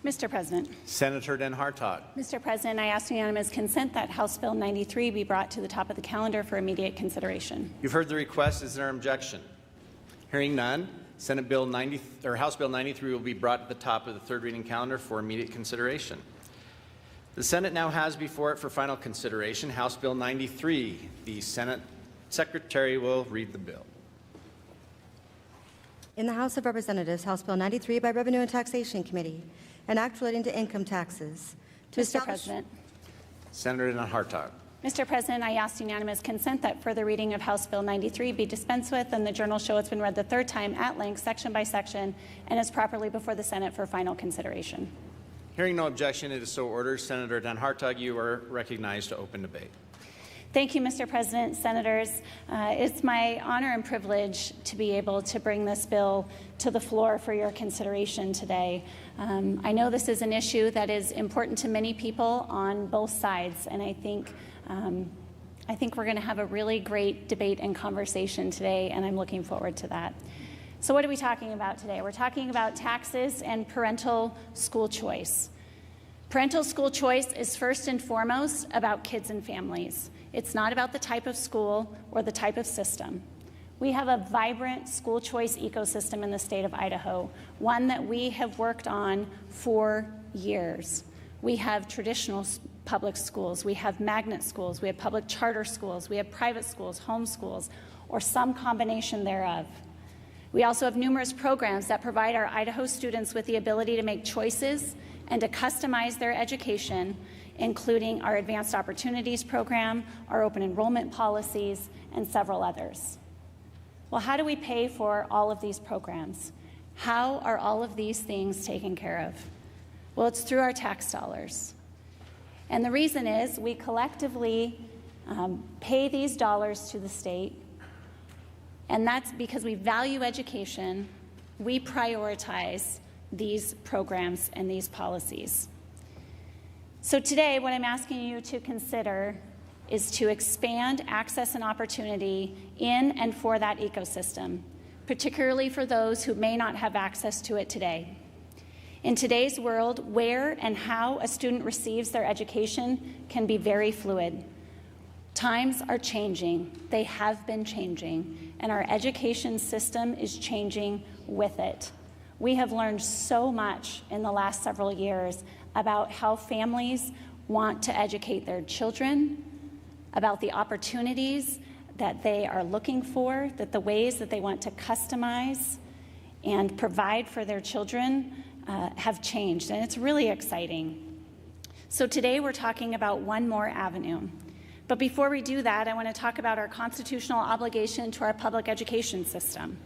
Mr. President. Senator Den Hartog. Mr. President, I ask unanimous consent that House Bill 93 be brought to the top of the calendar for immediate consideration. You've heard the request. Is there an objection? Hearing none, House Bill 93 will be brought to the top of the third reading calendar for immediate consideration. The Senate now has before it for final consideration House Bill 93. The Senate Secretary will read the bill. In the House of Representatives, House Bill 93 by Revenue and Taxation Committee, an act relating to income taxes. Mr. President. Senator Den Hartog. Mr. President, I ask unanimous consent that further reading of House Bill 93 be dispensed with, and the journal show it's been read the third time at length, section by section, and is properly before the Senate for final consideration. Hearing no objection, it is so ordered. Senator Den Hartog, you are recognized to open debate. Thank you, Mr. President, Senators. It's my honor and privilege to be able to bring this bill to the floor for your consideration today. I know this is an issue that is important to many people on both sides, and I think we're going to have a really great debate and conversation today, and I'm looking forward to that. So what are we talking about today? We're talking about taxes and parental school choice. Parental school choice is first and foremost about kids and families. It's not about the type of school or the type of system. We have a vibrant school choice ecosystem in the state of Idaho, one that we have worked on for years. We have traditional public schools, we have magnet schools, we have public charter schools, we have private schools, home schools, or some combination thereof. We also have numerous programs that provide our Idaho students with the ability to make choices and to customize their education, including our Advanced Opportunities Program, our open enrollment policies, and several others. Well, how do we pay for all of these programs? How are all of these things taken care of? Well, it's through our tax dollars. And the reason is we collectively pay these dollars to the state, and that's because we value education. We prioritize these programs and these policies. So today, what I'm asking you to consider is to expand access and opportunity in and for that ecosystem, particularly for those who may not have access to it today. In today's world, where and how a student receives their education can be very fluid. Times are changing, they have been changing, and our education system is changing with it. We have learned so much in the last several years about how families want to educate their children, about the opportunities that they are looking for, that the ways that they want to customize and provide for their children have changed, and it's really exciting. So today we're talking about one more avenue. But before we do that, I want to talk about our constitutional obligation to our public education system.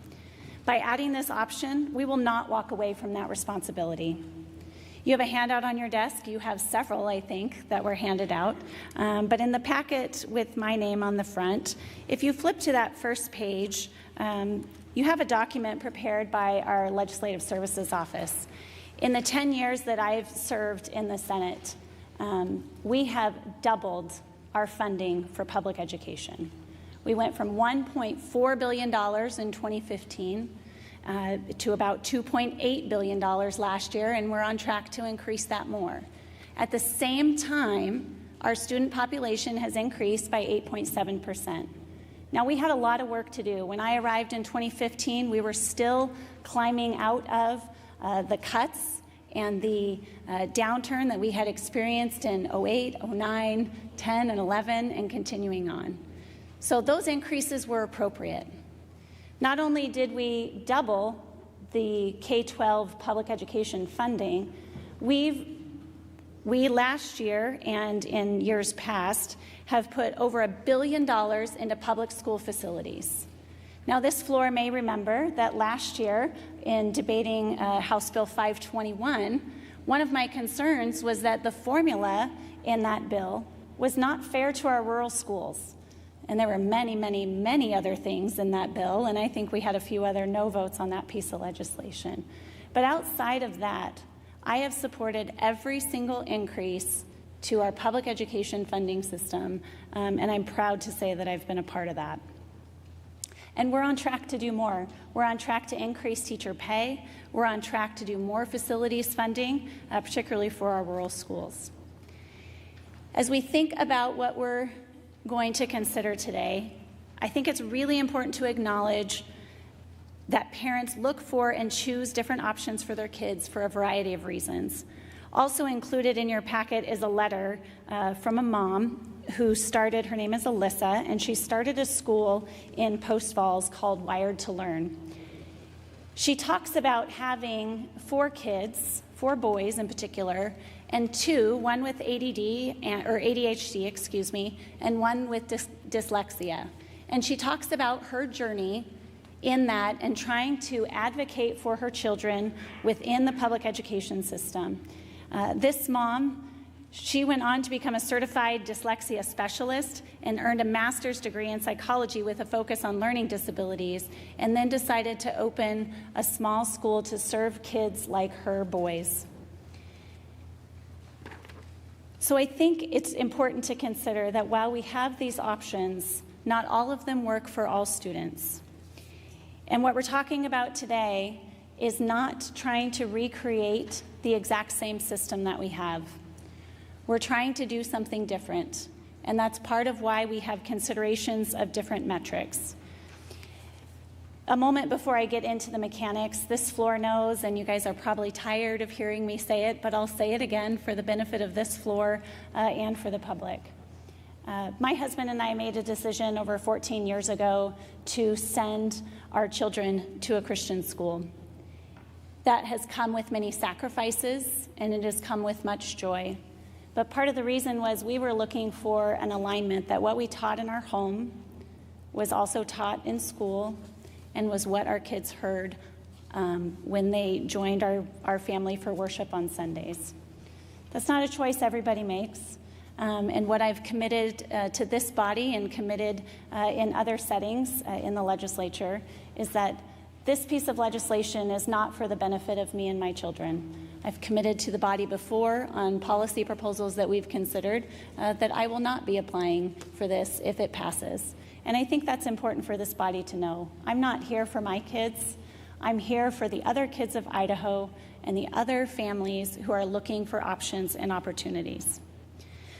By adding this option, we will not walk away from that responsibility. You have a handout on your desk. You have several, I think, that were handed out. But in the packet with my name on the front, if you flip to that first page, you have a document prepared by our Legislative Services Office. In the 10 years that I've served in the Senate, we have doubled our funding for public education. We went from $1.4 billion in 2015 to about $2.8 billion last year, and we're on track to increase that more. At the same time, our student population has increased by 8.7%. Now, we had a lot of work to do. When I arrived in 2015, we were still climbing out of the cuts and the downturn that we had experienced in 08, 09, 10, and 11, and continuing on. So those increases were appropriate. Not only did we double the K-12 public education funding, we last year and in years past have put over $1 billion into public school facilities. Now, this floor may remember that last year in debating House Bill 521, one of my concerns was that the formula in that bill was not fair to our rural schools. And there were many, many, many other things in that bill, and I think we had a few other no votes on that piece of legislation. But outside of that, I have supported every single increase to our public education funding system, and I'm proud to say that I've been a part of that. And we're on track to do more. We're on track to increase teacher pay. We're on track to do more facilities funding, particularly for our rural schools. As we think about what we're going to consider today, I think it's really important to acknowledge that parents look for and choose different options for their kids for a variety of reasons. Also included in your packet is a letter from a mom who started, her name is Alyssa, and she started a school in Post Falls called Wired to Learn. She talks about having 4 kids, 4 boys in particular, and 2, one with ADHD, and one with dyslexia. And she talks about her journey in that and trying to advocate for her children within the public education system. This mom, she went on to become a certified dyslexia specialist and earned a master's degree in psychology with a focus on learning disabilities, and then decided to open a small school to serve kids like her boys. So I think it's important to consider that while we have these options, not all of them work for all students. And what we're talking about today is not trying to recreate the exact same system that we have. We're trying to do something different, and that's part of why we have considerations of different metrics. A moment before I get into the mechanics, this floor knows, and you guys are probably tired of hearing me say it, but I'll say it again for the benefit of this floor and for the public. My husband and I made a decision over 14 years ago to send our children to a Christian school. That has come with many sacrifices, and it has come with much joy. But part of the reason was we were looking for an alignment that what we taught in our home was also taught in school and was what our kids heard when they joined our family for worship on Sundays. That's not a choice everybody makes. And what I've committed to this body and committed in other settings in the legislature is that this piece of legislation is not for the benefit of me and my children. I've committed to the body before on policy proposals that we've considered that I will not be applying for this if it passes. And I think that's important for this body to know. I'm not here for my kids. I'm here for the other kids of Idaho and the other families who are looking for options and opportunities.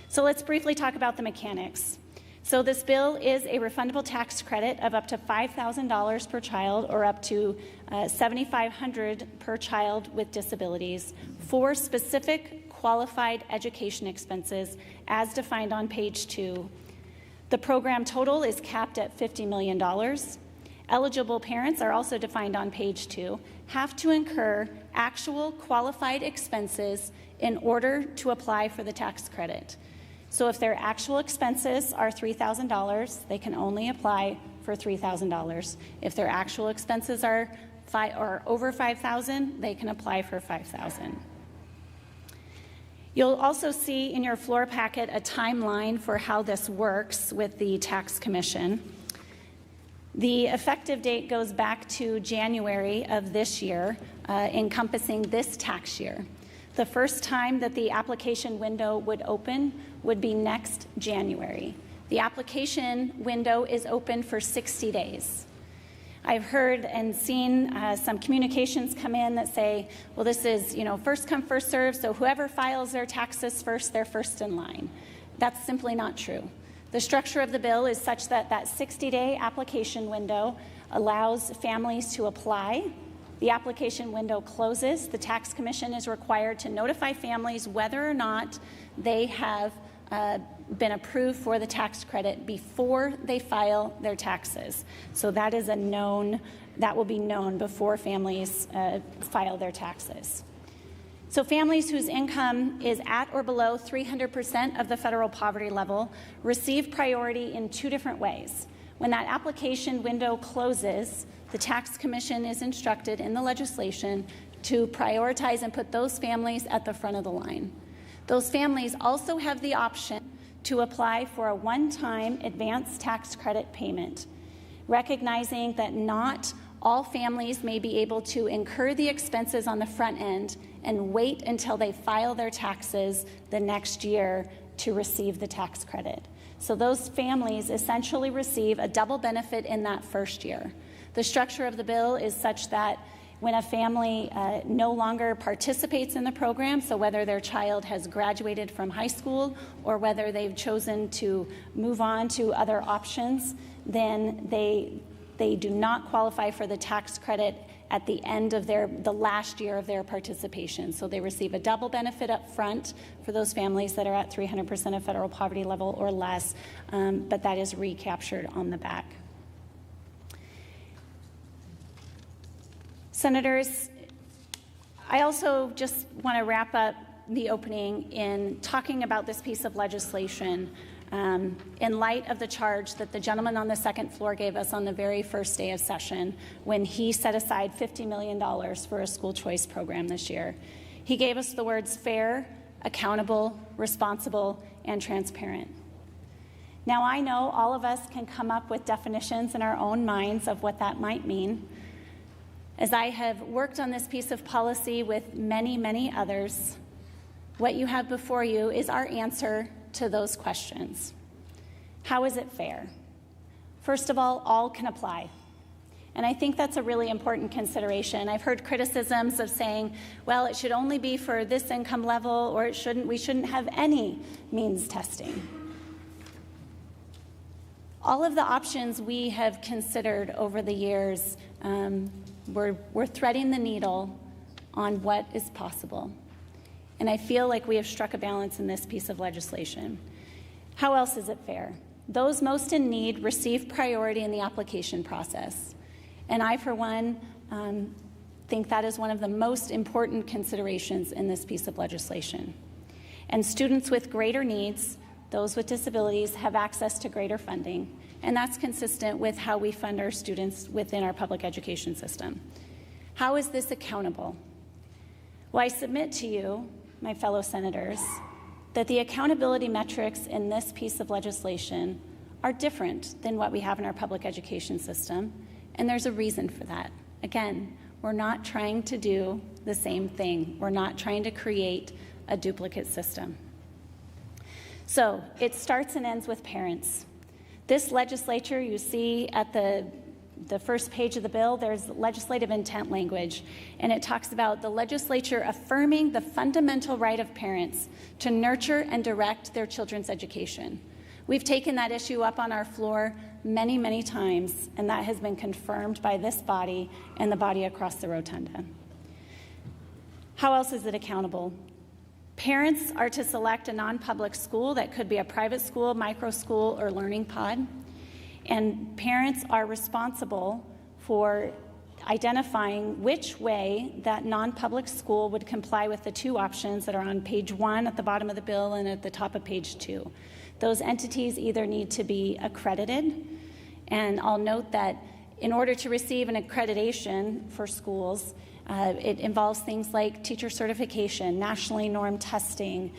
So let's briefly talk about the mechanics. So this bill is a refundable tax credit of up to $5,000 per child or up to $7,500 per child with disabilities for specific qualified education expenses as defined on page 2. The program total is capped at $50 million. Eligible parents are also defined on page 2, have to incur actual qualified expenses in order to apply for the tax credit. So if their actual expenses are $3,000, they can only apply for $3,000. If their actual expenses are over $5,000, they can apply for $5,000. You'll also see in your floor packet a timeline for how this works with the Tax Commission. The effective date goes back to January of this year, encompassing this tax year. The first time that the application window would open would be next January. The application window is open for 60 days. I've heard and seen some communications come in that say, well, this is, first come, first serve, so whoever files their taxes first, they're first in line. That's simply not true. The structure of the bill is such that that 60-day application window allows families to apply. The application window closes. The Tax Commission is required to notify families whether or not they have been approved for the tax credit before they file their taxes. So that is that will be known before families file their taxes. So families whose income is at or below 300% of the federal poverty level receive priority in 2 different ways. When that application window closes, the Tax Commission is instructed in the legislation to prioritize and put those families at the front of the line. Those families also have the option to apply for a one-time advanced tax credit payment, recognizing that not all families may be able to incur the expenses on the front end and wait until they file their taxes the next year to receive the tax credit. So those families essentially receive a double benefit in that first year. The structure of the bill is such that when a family no longer participates in the program, so whether their child has graduated from high school or whether they've chosen to move on to other options, then they do not qualify for the tax credit at the end of the last year of their participation. So they receive a double benefit up front for those families that are at 300% of federal poverty level or less, but that is recaptured on the back. Senators, I also just want to wrap up the opening in talking about this piece of legislation in light of the charge that the gentleman on the second floor gave us on the very first day of session when he set aside $50 million for a school choice program this year. He gave us the words fair, accountable, responsible, and transparent. Now, I know all of us can come up with definitions in our own minds of what that might mean. As I have worked on this piece of policy with many, many others, what you have before you is our answer to those questions. How is it fair? First of all can apply. And I think that's a really important consideration. I've heard criticisms of saying, well, it should only be for this income level, or we shouldn't have any means testing. All of the options we have considered over the years, we're threading the needle on what is possible. And I feel like we have struck a balance in this piece of legislation. How else is it fair? Those most in need receive priority in the application process. And I, for one, think that is one of the most important considerations in this piece of legislation. And students with greater needs, those with disabilities, have access to greater funding. And that's consistent with how we fund our students within our public education system. How is this accountable? Well, I submit to you, my fellow senators, that the accountability metrics in this piece of legislation are different than what we have in our public education system, and there's a reason for that. Again, we're not trying to do the same thing. We're not trying to create a duplicate system. So it starts and ends with parents. This legislature, you see at the first page of the bill, there's legislative intent language, and it talks about the legislature affirming the fundamental right of parents to nurture and direct their children's education. We've taken that issue up on our floor many, many times, and that has been confirmed by this body and the body across the rotunda. How else is it accountable? Parents are to select a non-public school that could be a private school, micro school, or learning pod. And parents are responsible for identifying which way that non-public school would comply with the two options that are on page 1 at the bottom of the bill and at the top of page 2. Those entities either need to be accredited, and I'll note that in order to receive an accreditation for schools, it involves things like teacher certification, nationally normed testing,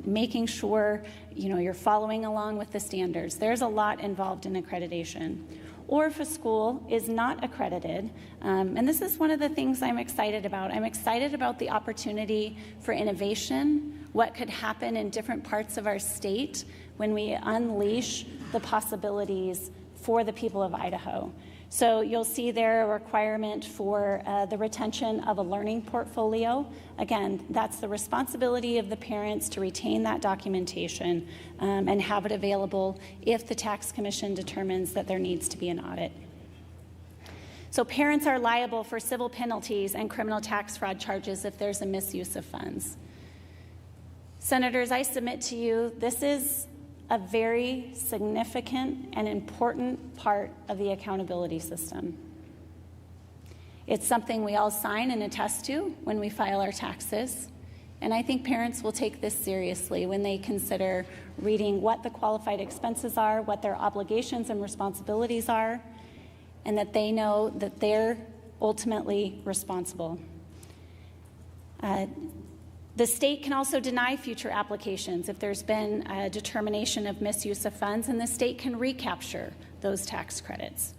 making sure you're following along with the standards. There's a lot involved in accreditation. Or if a school is not accredited, and this is one of the things I'm excited about. I'm excited about the opportunity for innovation, what could happen in different parts of our state when we unleash the possibilities for the people of Idaho. So you'll see there a requirement for the retention of a learning portfolio. Again, that's the responsibility of the parents to retain that documentation and have it available if the tax commission determines that there needs to be an audit. So parents are liable for civil penalties and criminal tax fraud charges if there's a misuse of funds. Senators, I submit to you, this is a very significant and important part of the accountability system. It's something we all sign and attest to when we file our taxes, and I think parents will take this seriously when they consider reading what the qualified expenses are, what their obligations and responsibilities are, and that they know that they're ultimately responsible. The state can also deny future applications if there's been a determination of misuse of funds, and the state can recapture those tax credits.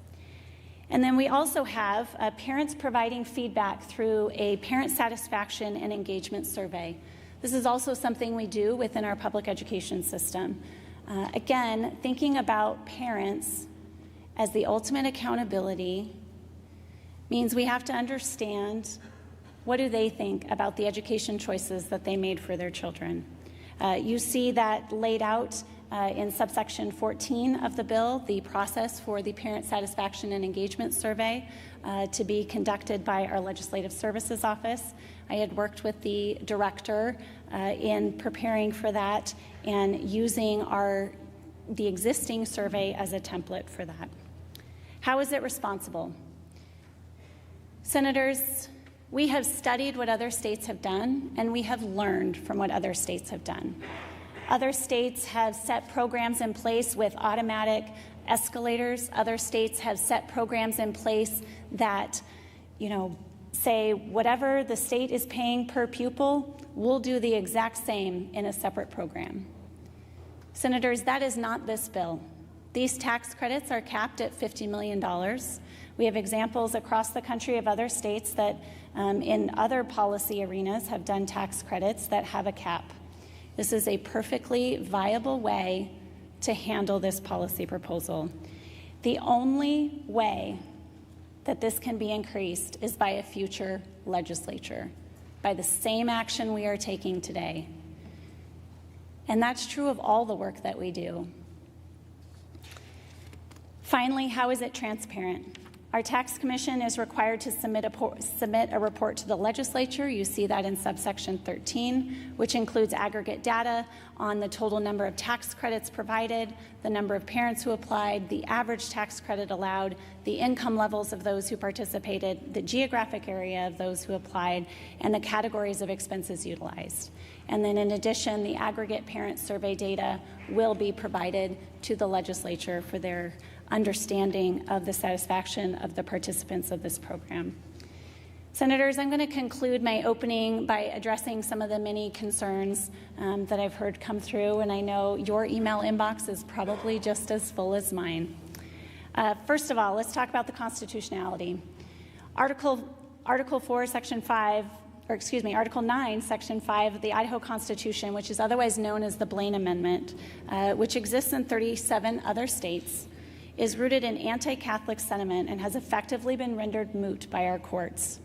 And then we also have parents providing feedback through a parent satisfaction and engagement survey. This is also something we do within our public education system. Again, thinking about parents as the ultimate accountability means we have to understand what do they think about the education choices that they made for their children. You see that laid out in subsection 14 of the bill, the process for the Parent Satisfaction and Engagement Survey to be conducted by our Legislative Services Office. I had worked with the director in preparing for that and using the existing survey as a template for that. How is it responsible? Senators, we have studied what other states have done, and we have learned from what other states have done. Other states have set programs in place with automatic escalators. Other states have set programs in place that, say whatever the state is paying per pupil, we'll do the exact same in a separate program. Senators, that is not this bill. These tax credits are capped at $50 million. We have examples across the country of other states that in other policy arenas have done tax credits that have a cap. This is a perfectly viable way to handle this policy proposal. The only way that this can be increased is by a future legislature, by the same action we are taking today. And that's true of all the work that we do. Finally, how is it transparent? Our tax commission is required to submit a report to the legislature. You see that in subsection 13, which includes aggregate data on the total number of tax credits provided, the number of parents who applied, the average tax credit allowed, the income levels of those who participated, the geographic area of those who applied, and the categories of expenses utilized. And then in addition, the aggregate parent survey data will be provided to the legislature for their understanding of the satisfaction of the participants of this program. Senators, I'm going to conclude my opening by addressing some of the many concerns that I've heard come through, and I know your email inbox is probably just as full as mine. First of all, let's talk about the constitutionality. Article 9, Section 5 of the Idaho Constitution, which is otherwise known as the Blaine Amendment, which exists in 37 other states, is rooted in anti-Catholic sentiment and has effectively been rendered moot by our courts.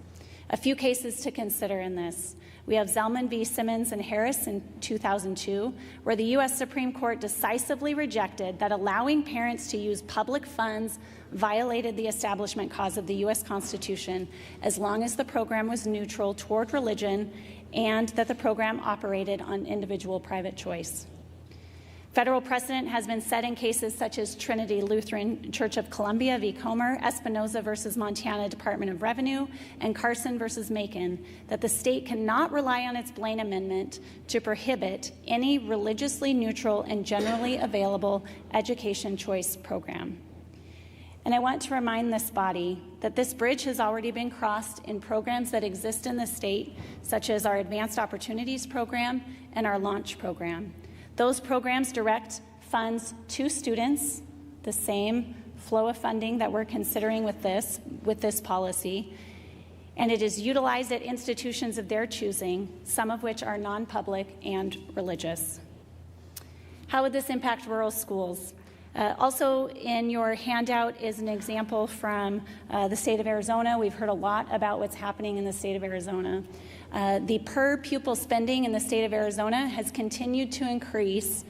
A few cases to consider in this. We have Zellman v. Simmons and Harris in 2002, where the U.S. Supreme Court decisively rejected that allowing parents to use public funds violated the Establishment Clause of the U.S. Constitution as long as the program was neutral toward religion and that the program operated on individual private choice. Federal precedent has been set in cases such as Trinity Lutheran Church of Columbia v. Comer, Espinoza versus Montana Department of Revenue, and Carson versus Macon, that the state cannot rely on its Blaine Amendment to prohibit any religiously neutral and generally available education choice program. And I want to remind this body that this bridge has already been crossed in programs that exist in the state, such as our Advanced Opportunities Program and our Launch Program. Those programs direct funds to students, the same flow of funding that we're considering with this policy, and it is utilized at institutions of their choosing, some of which are non-public and religious. How would this impact rural schools? Also in your handout is an example from the state of Arizona. We've heard a lot about what's happening in the state of Arizona. The per pupil spending in the state of Arizona has continued to increase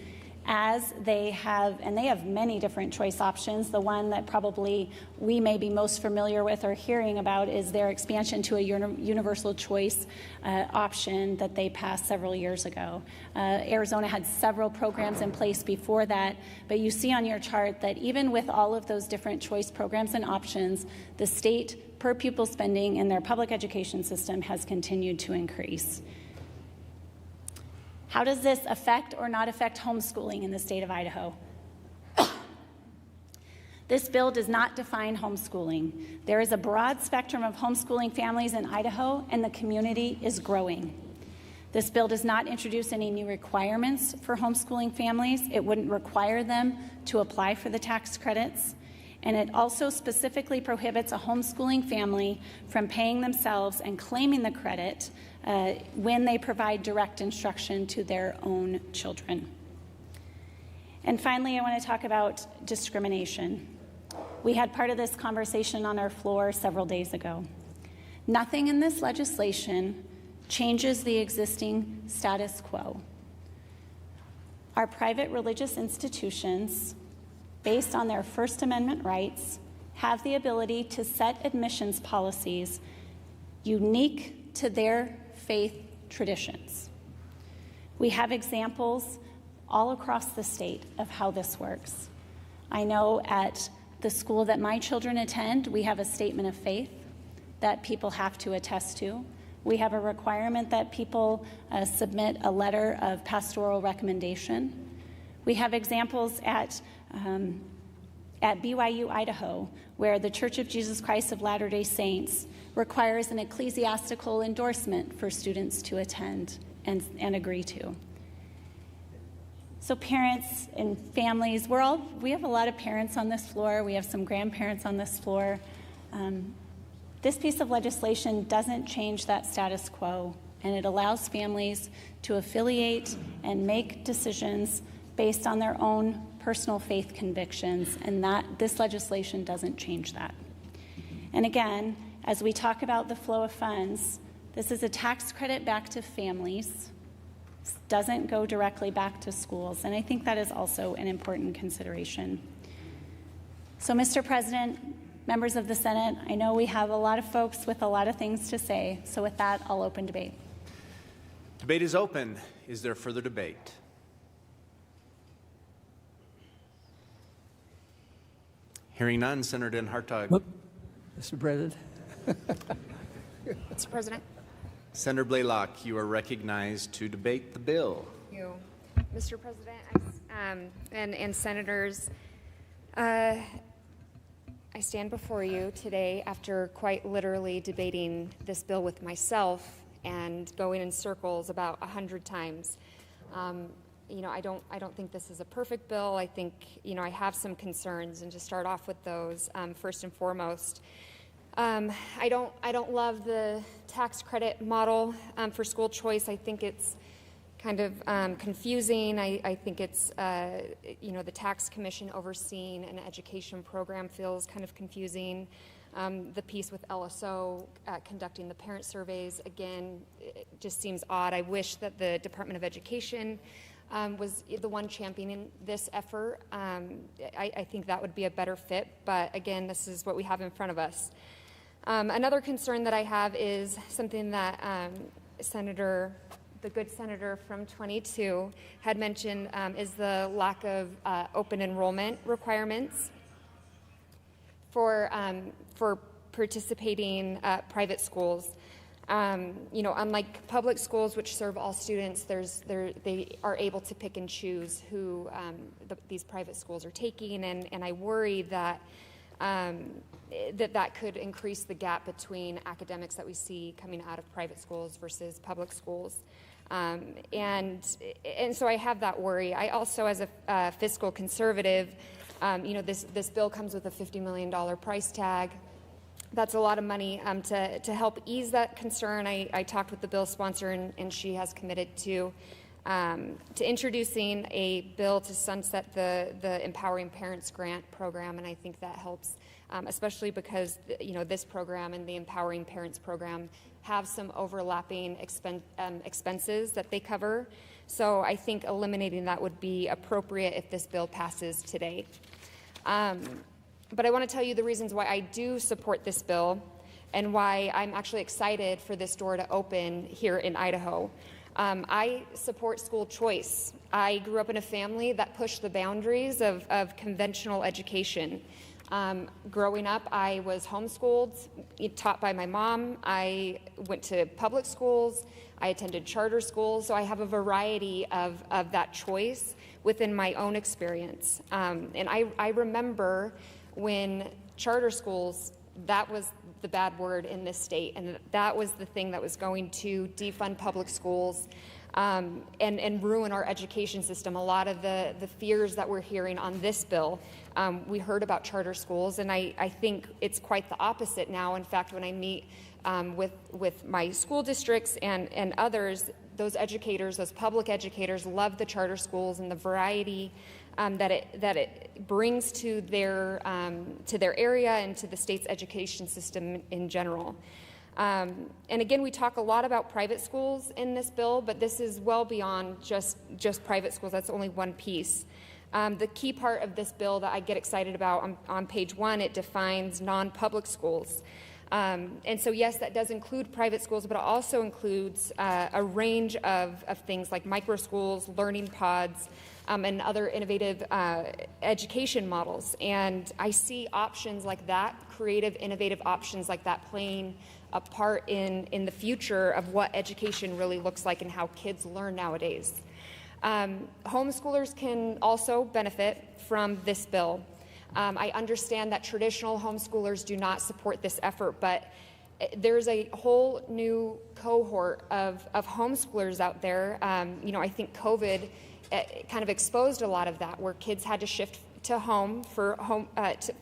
as they have many different choice options. The one that probably we may be most familiar with or hearing about is their expansion to a universal choice option that they passed several years ago. Arizona had several programs in place before that, but you see on your chart that even with all of those different choice programs and options, the state per pupil spending in their public education system has continued to increase. How does this affect or not affect homeschooling in the state of Idaho? This bill does not define homeschooling. There is a broad spectrum of homeschooling families in Idaho, and the community is growing. This bill does not introduce any new requirements for homeschooling families. It wouldn't require them to apply for the tax credits. And it also specifically prohibits a homeschooling family from paying themselves and claiming the credit when they provide direct instruction to their own children. And finally, I want to talk about discrimination. We had part of this conversation on our floor several days ago. Nothing in this legislation changes the existing status quo. Our private religious institutions, based on their First Amendment rights, have the ability to set admissions policies unique to their faith traditions. We have examples all across the state of how this works. I know at the school that my children attend, we have a statement of faith that people have to attest to. We have a requirement that people submit a letter of pastoral recommendation. We have examples at BYU, Idaho, where the Church of Jesus Christ of Latter-day Saints requires an ecclesiastical endorsement for students to attend and agree to. So parents and families, we have a lot of parents on this floor. We have some grandparents on this floor. This piece of legislation doesn't change that status quo, and it allows families to affiliate and make decisions based on their own personal faith convictions, and this legislation doesn't change that. And again, as we talk about the flow of funds, this is a tax credit back to families. This doesn't go directly back to schools, and I think that is also an important consideration. So, Mr. President, members of the Senate, I know we have a lot of folks with a lot of things to say, so with that, I'll open debate. Debate is open. Is there further debate? Hearing none, Senator Den Hartog. Mr. President. Mr. President. Senator Blaylock, you are recognized to debate the bill. Thank you. Mr. President and Senators, I stand before you today after quite literally debating this bill with myself and going in circles about 100 times. I don't think this is a perfect bill. I think, I have some concerns, and to start off with those, first and foremost, I don't love the tax credit model for school choice. I think it's kind of confusing. I think it's, the tax commission overseeing an education program feels kind of confusing. The piece with LSO conducting the parent surveys, again, it just seems odd. I wish that the Department of Education was the one championing this effort. I think that would be a better fit, but again, this is what we have in front of us. Another concern that I have is something that the good senator from 22 had mentioned, is the lack of open enrollment requirements for participating private schools. Unlike public schools, which serve all students, they are able to pick and choose who these private schools are taking, and I worry that that could increase the gap between academics that we see coming out of private schools versus public schools. And so I have that worry. I also, as a fiscal conservative, this bill comes with a $50 million price tag. That's a lot of money to help ease that concern. I talked with the bill sponsor, and she has committed to introducing a bill to sunset the Empowering Parents Grant program, and I think that helps, especially because this program and the Empowering Parents program have some overlapping expenses that they cover. So I think eliminating that would be appropriate if this bill passes today. But I want to tell you the reasons why I do support this bill and why I'm actually excited for this door to open here in Idaho. I support school choice. I grew up in a family that pushed the boundaries of conventional education. Growing up, I was homeschooled, taught by my mom. I went to public schools. I attended charter schools. So I have a variety of that choice within my own experience. And I remember when charter schools, that was the bad word in this state, and that was the thing that was going to defund public schools and ruin our education system. A lot of the fears that we're hearing on this bill, we heard about charter schools, and I think it's quite the opposite now. In fact, when I meet with my school districts and others. Those educators, those public educators, love the charter schools and the variety that it brings to their area and to the state's education system in general. And again, we talk a lot about private schools in this bill, but this is well beyond just private schools. That's only one piece. The key part of this bill that I get excited about on page 1, it defines non-public schools. And so, yes, that does include private schools, but it also includes a range of things like micro schools, learning pods, and other innovative education models. And I see options like that, creative, innovative options like that, playing a part in the future of what education really looks like and how kids learn nowadays. Homeschoolers can also benefit from this bill. I understand that traditional homeschoolers do not support this effort, but there's a whole new cohort of homeschoolers out there. I think COVID kind of exposed a lot of that, where kids had to shift to home for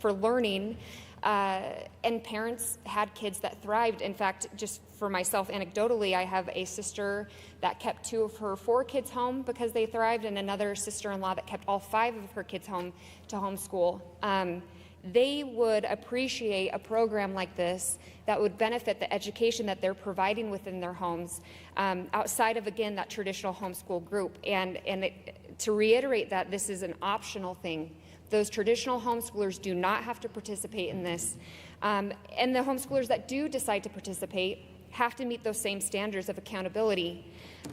learning, and parents had kids that thrived. In fact, just for myself, anecdotally, I have a sister that kept 2 of her 4 kids home because they thrived, and another sister-in-law that kept all 5 of her kids home to homeschool. They would appreciate a program like this that would benefit the education that they're providing within their homes, outside of, again, that traditional homeschool group. And to reiterate that, this is an optional thing. Those traditional homeschoolers do not have to participate in this. And the homeschoolers that do decide to participate have to meet those same standards of accountability.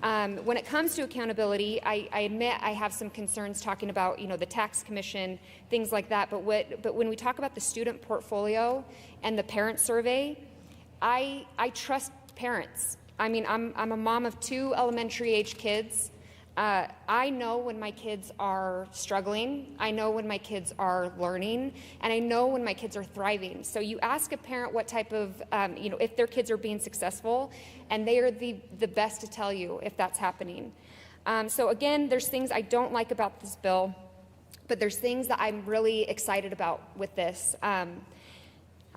When it comes to accountability, I admit I have some concerns talking about, the tax commission, things like that. But when we talk about the student portfolio and the parent survey, I trust parents. I mean, I'm a mom of 2 elementary-age kids. I know when my kids are struggling, I know when my kids are learning, and I know when my kids are thriving. So you ask a parent what type of, if their kids are being successful, and they are the best to tell you if that's happening. So again, there's things I don't like about this bill, but there's things that I'm really excited about with this.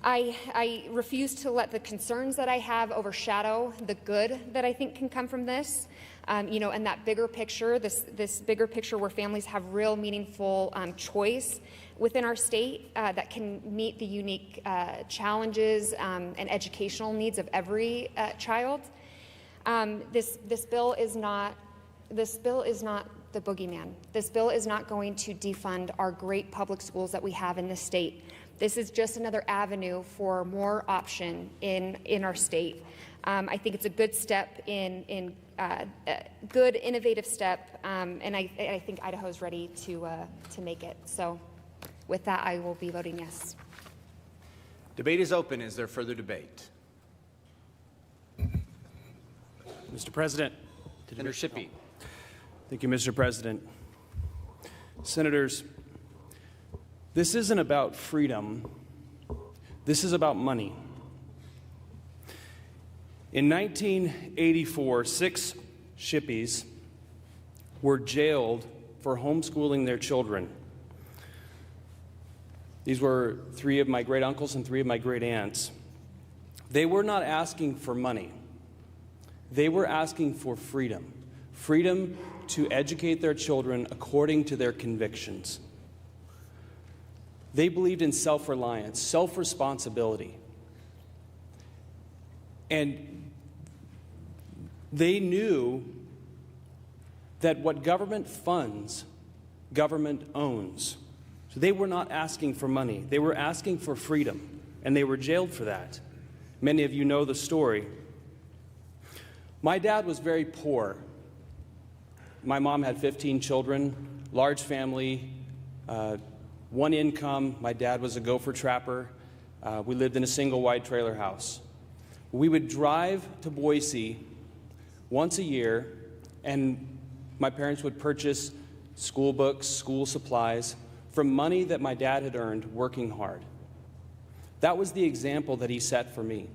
I refuse to let the concerns that I have overshadow the good that I think can come from this. And that bigger picture, this bigger picture where families have real meaningful choice within our state that can meet the unique challenges and educational needs of every child. This bill is not the boogeyman. This bill is not going to defund our great public schools that we have in this state. This is just another avenue for more option in our state. I think it's a good step good innovative step, and I think Idaho's ready to make it. So, with that, I will be voting yes. Debate is open. Is there further debate? Mr. President. Senator Shippy. Thank you, Mr. President. Senators, this isn't about freedom. This is about money. In 1984, 6 Shippies were jailed for homeschooling their children. These were 3 of my great uncles and 3 of my great aunts. They were not asking for money. They were asking for freedom. Freedom to educate their children according to their convictions. They believed in self-reliance, self-responsibility. And they knew that what government funds, government owns. So they were not asking for money. They were asking for freedom, and they were jailed for that. Many of you know the story. My dad was very poor. My mom had 15 children, large family, 1 income. My dad was a gopher trapper. We lived in a single wide trailer house. We would drive to Boise once a year, and my parents would purchase school books, school supplies from money that my dad had earned working hard. That was the example that he set for me.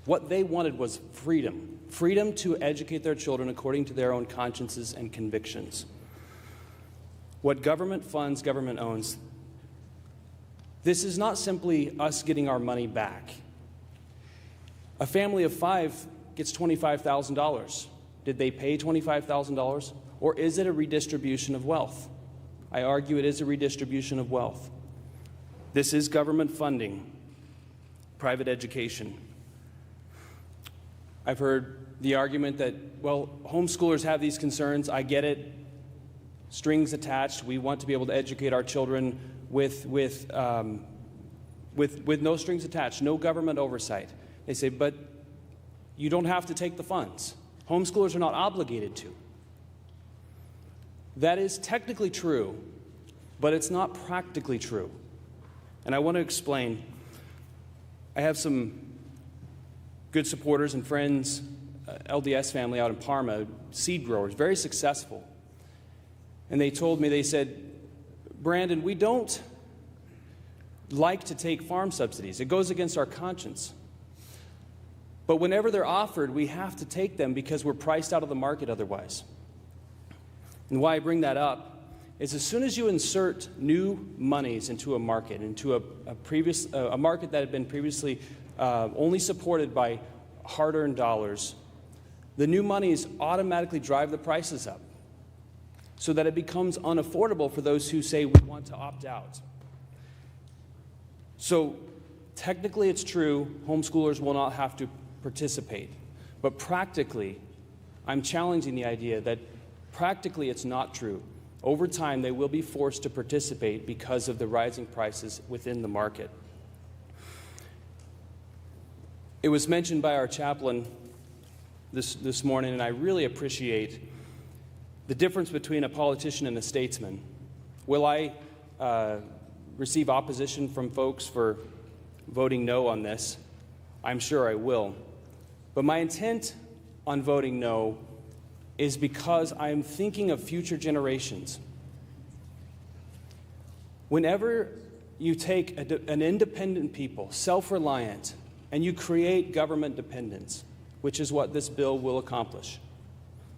What they wanted was freedom. Freedom to educate their children according to their own consciences and convictions. What government funds, government owns. This is not simply us getting our money back. A family of 5 gets $25,000. Did they pay $25,000? Or is it a redistribution of wealth? I argue it is a redistribution of wealth. This is government funding private education. I've heard the argument that, well, homeschoolers have these concerns. I get it. Strings attached. We want to be able to educate our children with no strings attached, no government oversight. They say, but you don't have to take the funds. Homeschoolers are not obligated to. That is technically true, but it's not practically true. And I want to explain. I have some good supporters and friends, LDS family out in Parma, seed growers, very successful. And they told me, they said, Brandon, we don't like to take farm subsidies. It goes against our conscience. But whenever they're offered, we have to take them because we're priced out of the market otherwise. And why I bring that up is as soon as you insert new monies into a market, into a market that had been previously only supported by hard-earned dollars, the new monies automatically drive the prices up so that it becomes unaffordable for those who say we want to opt out. So technically it's true, homeschoolers will not have to participate. But practically, I'm challenging the idea that practically it's not true. Over time, they will be forced to participate because of the rising prices within the market. It was mentioned by our chaplain this morning, and I really appreciate the difference between a politician and a statesman. Will I receive opposition from folks for voting no on this? I'm sure I will. But my intent on voting no is because I am thinking of future generations. Whenever you take an independent people, self-reliant, and you create government dependence, which is what this bill will accomplish,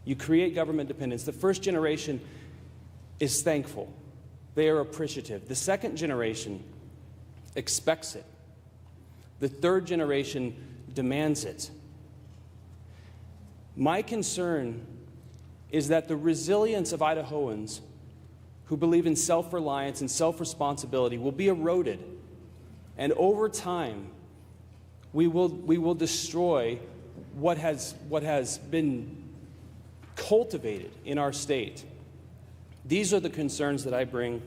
you create government dependence. The first generation is thankful. They are appreciative. The second generation expects it. The third generation demands it. My concern is that the resilience of Idahoans who believe in self-reliance and self-responsibility will be eroded. And over time, we will destroy what has been cultivated in our state. These are the concerns that I bring.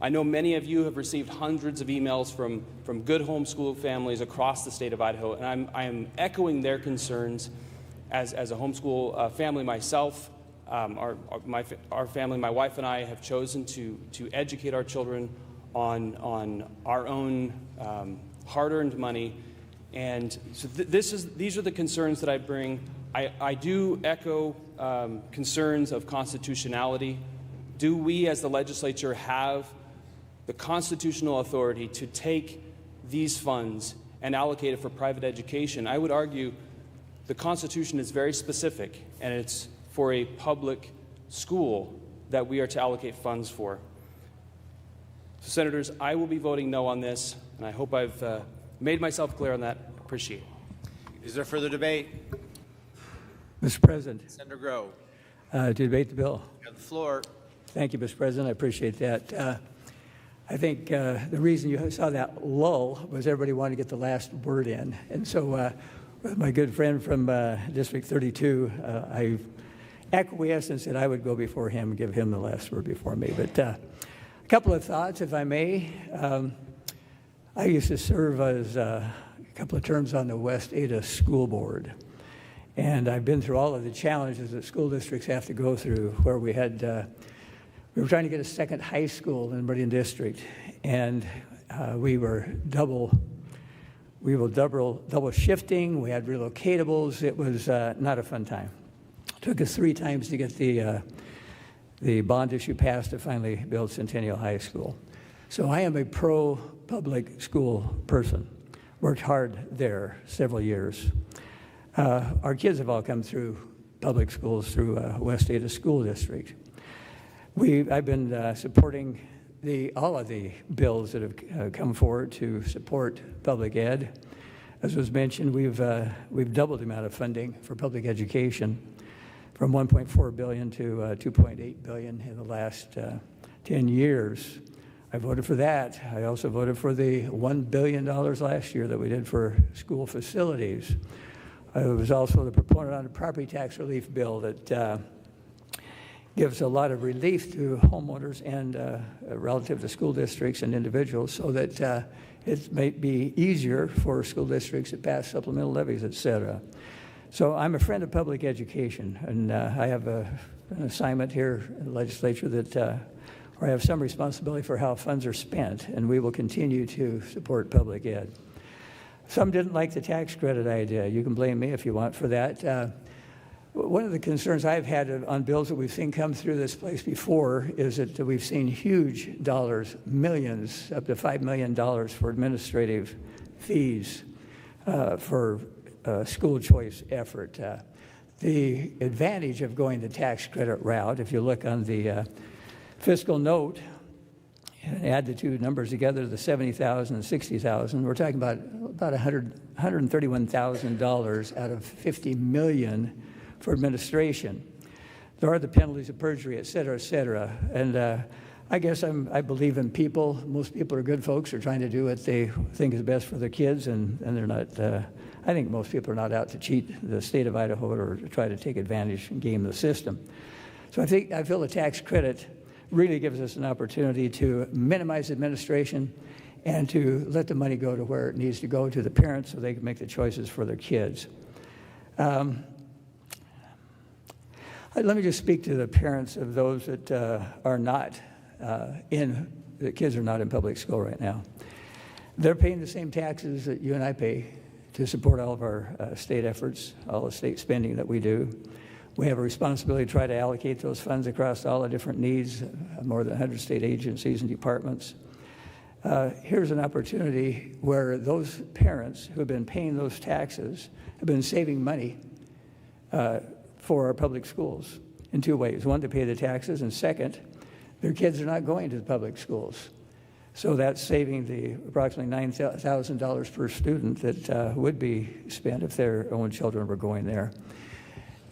I know many of you have received hundreds of emails from good homeschool families across the state of Idaho, and I am echoing their concerns as a homeschool family myself. Our family, my wife and I, have chosen to educate our children on our own hard-earned money, and so these are the concerns that I bring. I do echo concerns of constitutionality. Do we, as the legislature, have the constitutional authority to take these funds and allocate it for private education? I would argue the Constitution is very specific, and it's for a public school that we are to allocate funds for. So, Senators, I will be voting no on this, and I hope I've made myself clear on that. Appreciate it. Is there further debate? Mr. President, Senator Grow. to debate the bill. You have the floor. Thank you, Mr. President. I appreciate that. I think the reason you saw that lull was everybody wanted to get the last word in. And so my good friend from District 32, I acquiesced and said I would go before him and give him the last word before me. But a couple of thoughts, if I may. I used to serve as a couple of terms on the West Ada School Board. And I've been through all of the challenges that school districts have to go through, where we were trying to get a second high school in the Meridian District, and we were double shifting. We had relocatables. It was not a fun time. It took us 3 times to get the bond issue passed to finally build Centennial High School. So I am a pro-public school person. Worked hard there several years. Our kids have all come through public schools through West Ada School District. I've been supporting all of the bills that have come forward to support public ed. As was mentioned, we've doubled the amount of funding for public education from $1.4 billion to $2.8 billion in the last 10 years. I voted for that. I also voted for the $1 billion last year that we did for school facilities. I was also the proponent on a property tax relief bill that gives a lot of relief to homeowners and relative to school districts and individuals so that it may be easier for school districts to pass supplemental levies, et cetera. So I'm a friend of public education, and I have an assignment here in the legislature that where I have some responsibility for how funds are spent, and we will continue to support public ed. Some didn't like the tax credit idea. You can blame me if you want for that. One of the concerns I've had on bills that we've seen come through this place before is that we've seen huge dollars, millions, up to $5 million for administrative fees for school choice effort. The advantage of going the tax credit route, if you look on the fiscal note and add the two numbers together, the $70,000 and $60,000, we're talking about $131,000 out of $50 million for administration. There are the penalties of perjury, et cetera, et cetera. And I guess I believe in people. Most people are good folks, are trying to do what they think is best for their kids, and they're not, I think most people are not out to cheat the state of Idaho or to try to take advantage and game the system. So I feel the tax credit really gives us an opportunity to minimize administration and to let the money go to where it needs to go, to the parents, so they can make the choices for their kids. Let me just speak to the parents of those that are not the kids are not in public school right now. They're paying the same taxes that you and I pay to support all of our state efforts, all the state spending that we do. We have a responsibility to try to allocate those funds across all the different needs, more than 100 state agencies and departments. Here's an opportunity where those parents who have been paying those taxes have been saving money for our public schools in two ways. One, to pay the taxes, and second, their kids are not going to the public schools. So that's saving the approximately $9,000 per student that would be spent if their own children were going there.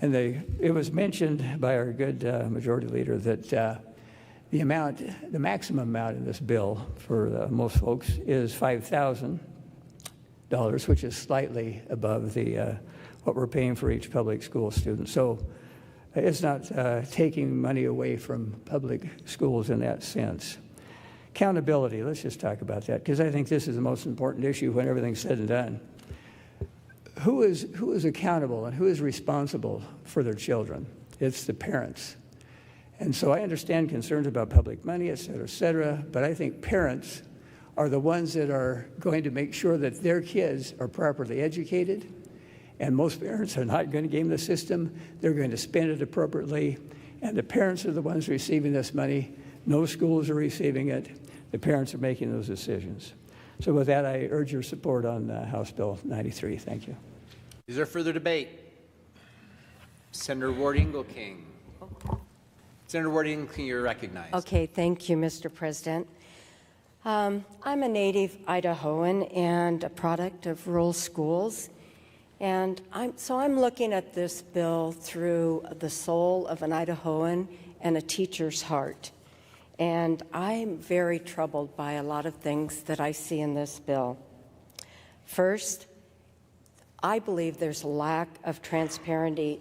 And it was mentioned by our good majority leader that the maximum amount in this bill for most folks is $5,000, which is slightly above the what we're paying for each public school student. So it's not taking money away from public schools in that sense. Accountability, let's just talk about that, because I think this is the most important issue when everything's said and done. Who is accountable and who is responsible for their children? It's the parents. And so I understand concerns about public money, et cetera, but I think parents are the ones that are going to make sure that their kids are properly educated. And most parents are not going to game the system. They're going to spend it appropriately. And the parents are the ones receiving this money. No schools are receiving it. The parents are making those decisions. So with that, I urge your support on House Bill 93. Thank you. Is there further debate? Senator Ward-Engelking. Senator Ward-Engelking, you're recognized. Okay, thank you, Mr. President. I'm a native Idahoan and a product of rural schools. And I'm looking at this bill through the soul of an Idahoan and a teacher's heart. And I'm very troubled by a lot of things that I see in this bill. First, I believe there's a lack of transparency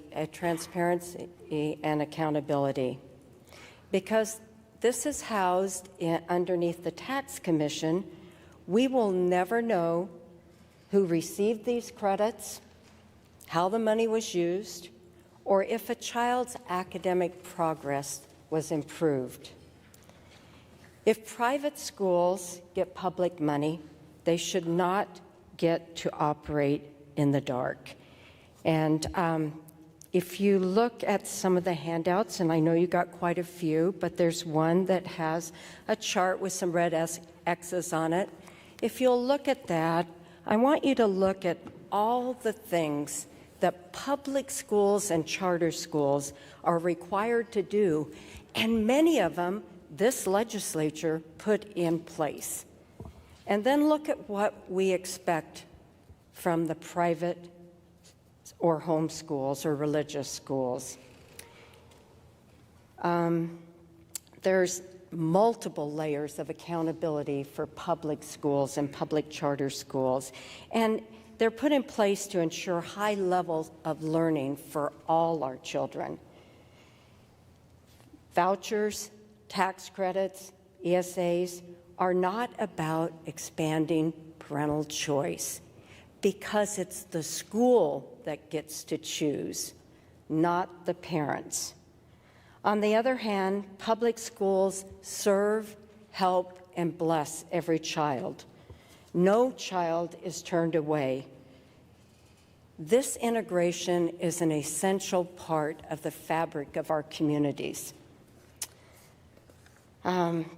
and accountability, because this is housed underneath the tax commission. We will never know who received these credits, how the money was used, or if a child's academic progress was improved. If private schools get public money, they should not get to operate in the dark. And if you look at some of the handouts, and I know you got quite a few, but there's one that has a chart with some red X's on it. If you'll look at that, I want you to look at all the things that public schools and charter schools are required to do, and many of them this legislature put in place. And then look at what we expect from the private or home schools or religious schools. There's multiple layers of accountability for public schools and public charter schools, and they're put in place to ensure high levels of learning for all our children. Vouchers, tax credits, ESAs are not about expanding parental choice, because it's the school that gets to choose, not the parents. On the other hand, public schools serve, help, and bless every child. No child is turned away. This integration is an essential part of the fabric of our communities.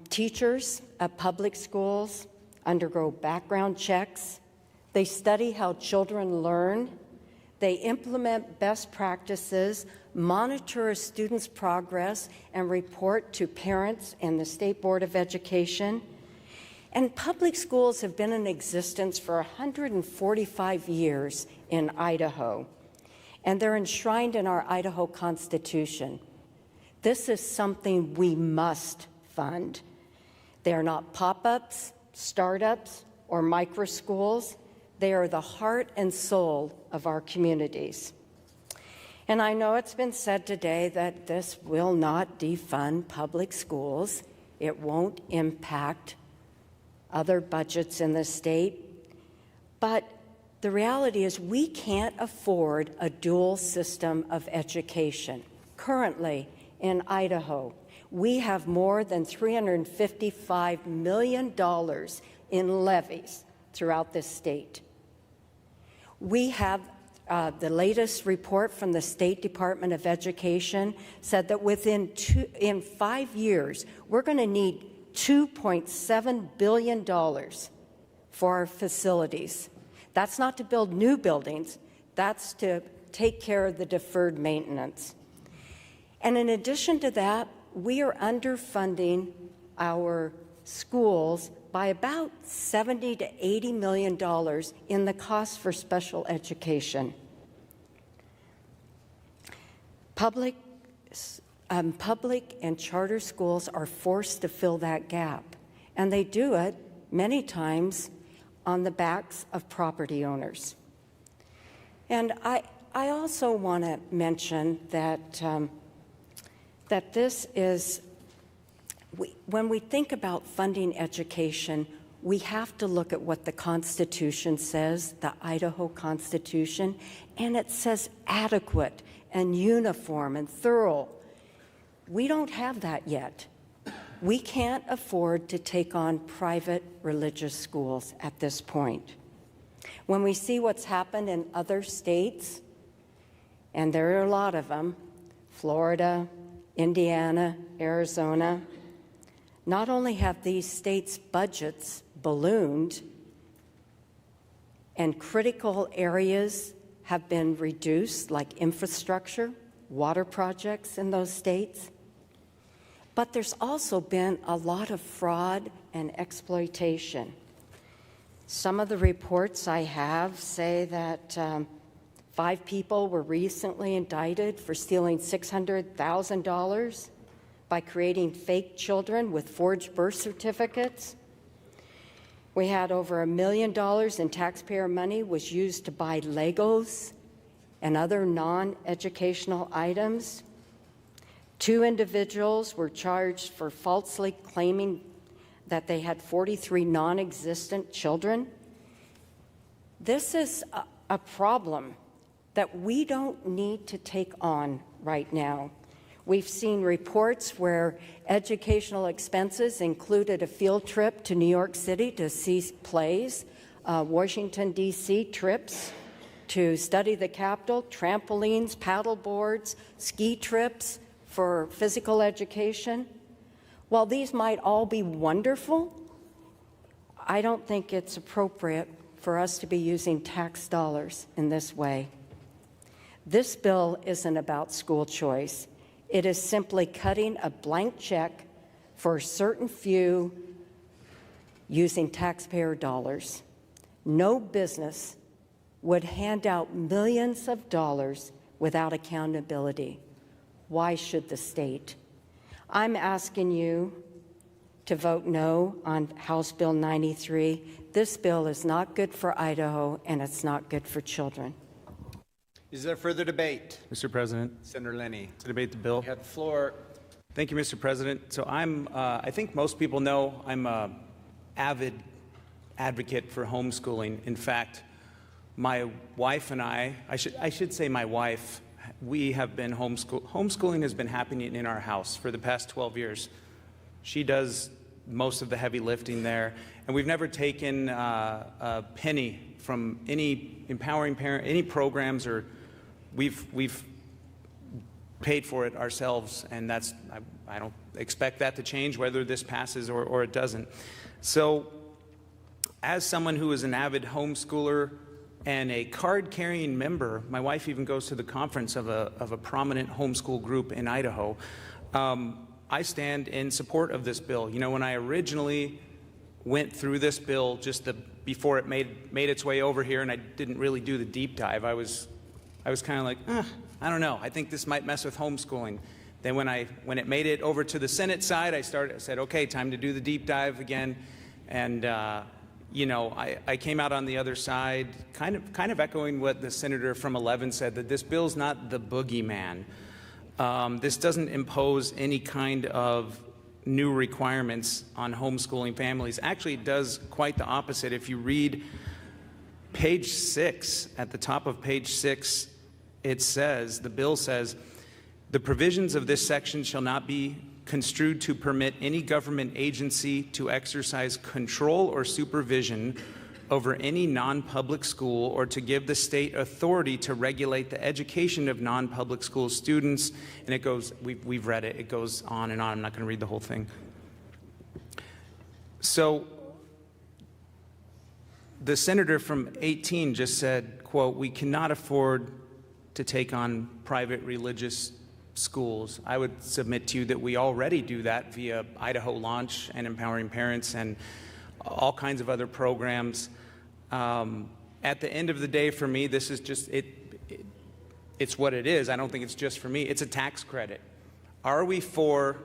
Teachers at public schools undergo background checks. They study how children learn. They implement best practices, monitor a student's progress, and report to parents and the State Board of Education. And public schools have been in existence for 145 years in Idaho, and they're enshrined in our Idaho Constitution. This is something we must fund. They are not pop-ups, startups, or micro schools. They are the heart and soul of our communities. And I know it's been said today that this will not defund public schools. It won't impact other budgets in the state. But the reality is we can't afford a dual system of education. Currently in Idaho, we have more than $355 million in levies throughout this state. We have the latest report from the State Department of Education said that in 5 years, we're going to need $2.7 billion for our facilities. That's not to build new buildings, that's to take care of the deferred maintenance. And in addition to that, we are underfunding our schools by about $70 to $80 million in the cost for special education. Public and charter schools are forced to fill that gap, and they do it many times on the backs of property owners. And I also want to mention that that this is, when we think about funding education, we have to look at what the Constitution says, the Idaho Constitution, and it says adequate and uniform and thorough. We don't have that yet. We can't afford to take on private religious schools at this point. When we see what's happened in other states, and there are a lot of them, Florida, Indiana, Arizona, not only have these states' budgets ballooned and critical areas have been reduced, like infrastructure, water projects in those states, but there's also been a lot of fraud and exploitation. Some of the reports I have say that 5 people were recently indicted for stealing $600,000 by creating fake children with forged birth certificates. We had over $1 million in taxpayer money was used to buy Legos and other non-educational items. 2 individuals were charged for falsely claiming that they had 43 non-existent children. This is a problem that we don't need to take on right now. We've seen reports where educational expenses included a field trip to New York City to see plays, Washington, D.C. trips to study the Capitol, trampolines, paddle boards, ski trips for physical education. While these might all be wonderful, I don't think it's appropriate for us to be using tax dollars in this way. This bill isn't about school choice. It is simply cutting a blank check for a certain few using taxpayer dollars. No business would hand out millions of dollars without accountability. Why should the state? I'm asking you to vote no on House Bill 93. This bill is not good for Idaho, and it's not good for children. Is there further debate? Mr. President, Senator Lenney. to debate the bill. You have the floor. Thank you, Mr. President. So I think most people know I'm an avid advocate for homeschooling. In fact, my wife and I should say my wife, we have been homeschooling has been happening in our house for the past 12 years. She does most of the heavy lifting there, and we've never taken a penny from any empowering parent, any programs, or we've paid for it ourselves, and I don't expect that to change whether this passes or it doesn't. So as someone who is an avid homeschooler and a card-carrying member, my wife even goes to the conference of a prominent homeschool group in Idaho, I stand in support of this bill. You know, when I originally went through this bill before it made its way over here, and I didn't really do the deep dive, I was kind of like, I don't know, I think this might mess with homeschooling. Then when it made it over to the Senate side, I said, okay, time to do the deep dive again. And you know, I came out on the other side, kind of echoing what the senator from 11 said, that this bill's not the boogeyman. This doesn't impose any kind of new requirements on homeschooling families. Actually, it does quite the opposite. If you read page 6, at the top of page 6, the bill says, the provisions of this section shall not be construed to permit any government agency to exercise control or supervision over any non-public school or to give the state authority to regulate the education of non-public school students. And it goes, we've read it, it goes on and on. I'm not going to read the whole thing. So the senator from 18 just said, quote, we cannot afford to take on private religious schools. I would submit to you that we already do that via Idaho Launch and Empowering Parents and all kinds of other programs. At the end of the day, for me, this is just, it's what it is. I don't think it's just for me. It's a tax credit. Are we for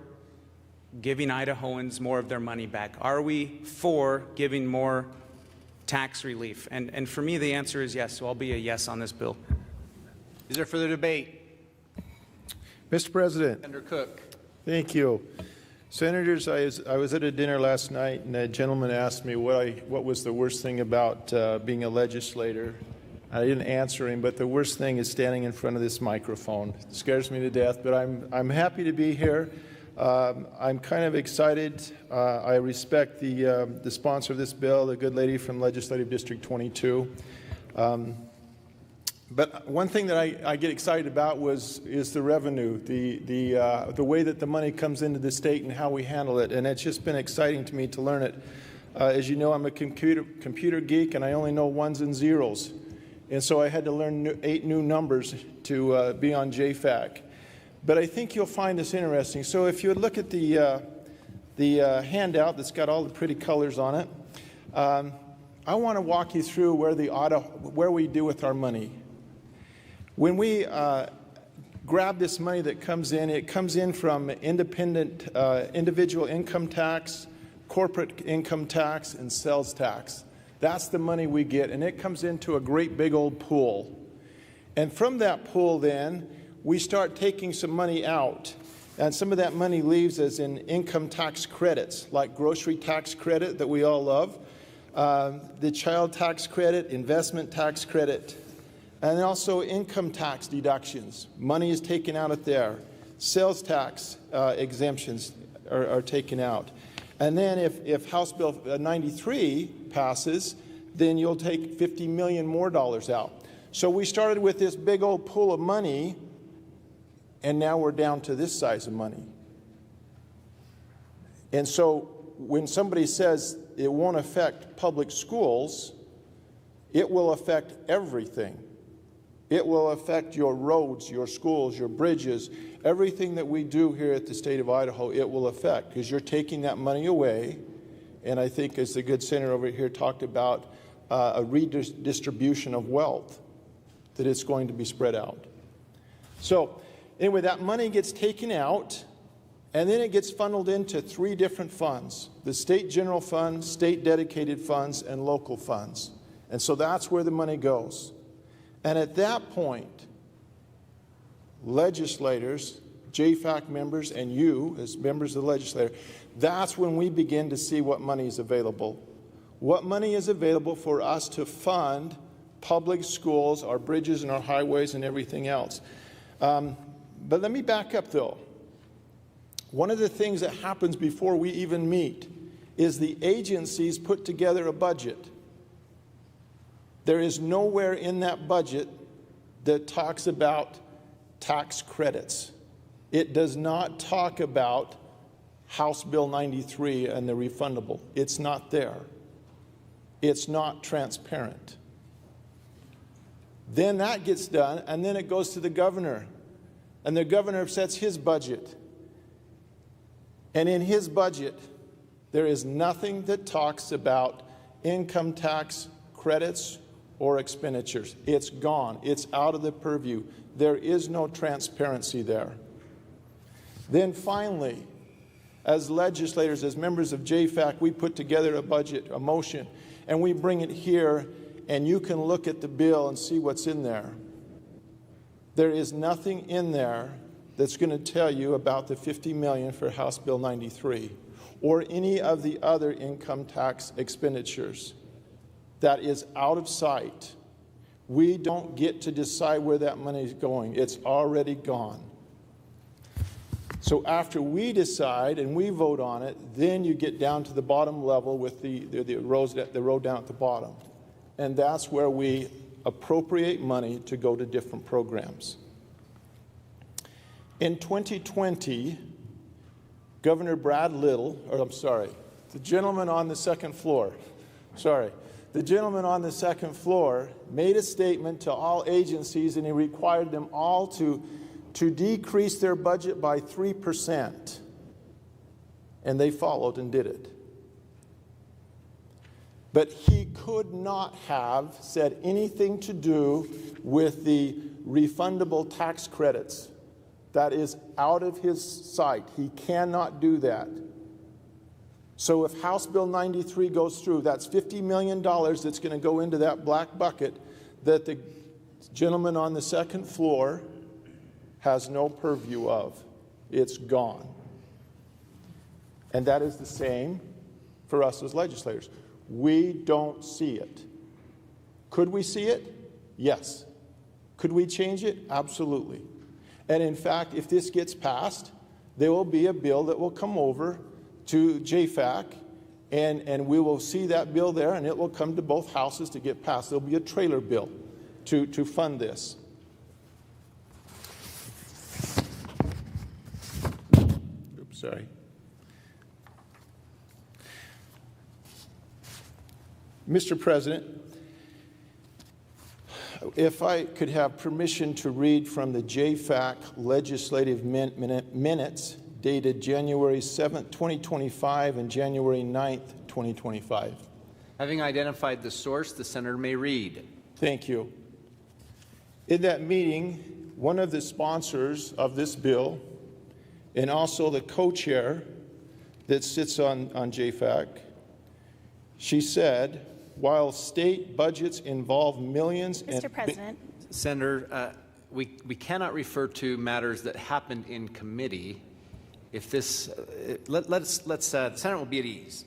giving Idahoans more of their money back? Are we for giving more tax relief? And for me, the answer is yes, so I'll be a yes on this bill. Is there further debate? Mr. President. Senator Cook. Thank you. Senators, I was at a dinner last night, and a gentleman asked me what was the worst thing about being a legislator. I didn't answer him, but the worst thing is standing in front of this microphone. It scares me to death, but I'm happy to be here. I'm kind of excited. I respect the sponsor of this bill, the good lady from Legislative District 22. But one thing that I get excited about is the revenue, the way that the money comes into the state and how we handle it, and it's just been exciting to me to learn it. As you know, I'm a computer geek, and I only know ones and zeros, and so I had to learn 8 new numbers to be on JFAC. But I think you'll find this interesting. So if you would look at the handout that's got all the pretty colors on it, I want to walk you through where we do with our money. When we grab this money that comes in, it comes in from independent individual income tax, corporate income tax, and sales tax. That's the money we get, and it comes into a great big old pool. And from that pool then, we start taking some money out. And some of that money leaves as in income tax credits, like grocery tax credit that we all love, the child tax credit, investment tax credit, and also income tax deductions. Money is taken out of there. Sales tax exemptions are taken out. And then if House Bill 93 passes, then you'll take $50 million more out. So we started with this big old pool of money, and now we're down to this size of money. And so when somebody says it won't affect public schools, it will affect everything. It will affect your roads, your schools, your bridges, everything that we do here at the state of Idaho, it will affect, because you're taking that money away. And I think, as the good senator over here talked about, a redistribution of wealth, that it's going to be spread out. So anyway, that money gets taken out, and then it gets funneled into 3 different funds: the state general fund, state dedicated funds, and local funds. And so that's where the money goes. And at that point, legislators, JFAC members, and you as members of the legislature, that's when we begin to see what money is available. What money is available for us to fund public schools, our bridges and our highways and everything else. But let me back up though. One of the things that happens before we even meet is the agencies put together a budget. There is nowhere in that budget that talks about tax credits. It does not talk about House Bill 93 and the refundable. It's not there. It's not transparent. Then that gets done, and then it goes to the governor. And the governor sets his budget. And in his budget, there is nothing that talks about income tax credits or expenditures. It's gone. It's out of the purview. There is no transparency there. Then finally, as legislators, as members of JFAC, we put together a budget, a motion, and we bring it here, and you can look at the bill and see what's in there. There is nothing in there that's going to tell you about the $50 million for House Bill 93 or any of the other income tax expenditures. That is out of sight. We don't get to decide where that money is going. It's already gone. So after we decide and we vote on it, then you get down to the bottom level with the road down at the bottom. And that's where we appropriate money to go to different programs. In 2020, Governor Brad Little, the gentleman on the second floor, made a statement to all agencies, and he required them all to decrease their budget by 3%. And they followed and did it. But he could not have said anything to do with the refundable tax credits. That is out of his sight. He cannot do that. So if House Bill 93 goes through, that's $50 million that's going to go into that black bucket that the gentleman on the second floor has no purview of. It's gone. And that is the same for us as legislators. We don't see it. Could we see it? Yes. Could we change it? Absolutely. And in fact, if this gets passed, there will be a bill that will come over to JFAC, and we will see that bill there, and it will come to both houses to get passed. There will be a trailer bill to fund this. Oops, sorry. Mr. President, if I could have permission to read from the JFAC legislative minutes dated January 7th, 2025 and January 9th, 2025. Having identified the source, the senator may read. Thank you. In that meeting, one of the sponsors of this bill and also the co-chair that sits on JFAC, she said, while state budgets involve millions Mr. President. Senator, we cannot refer to matters that happened in committee. If this, the Senate will be at ease.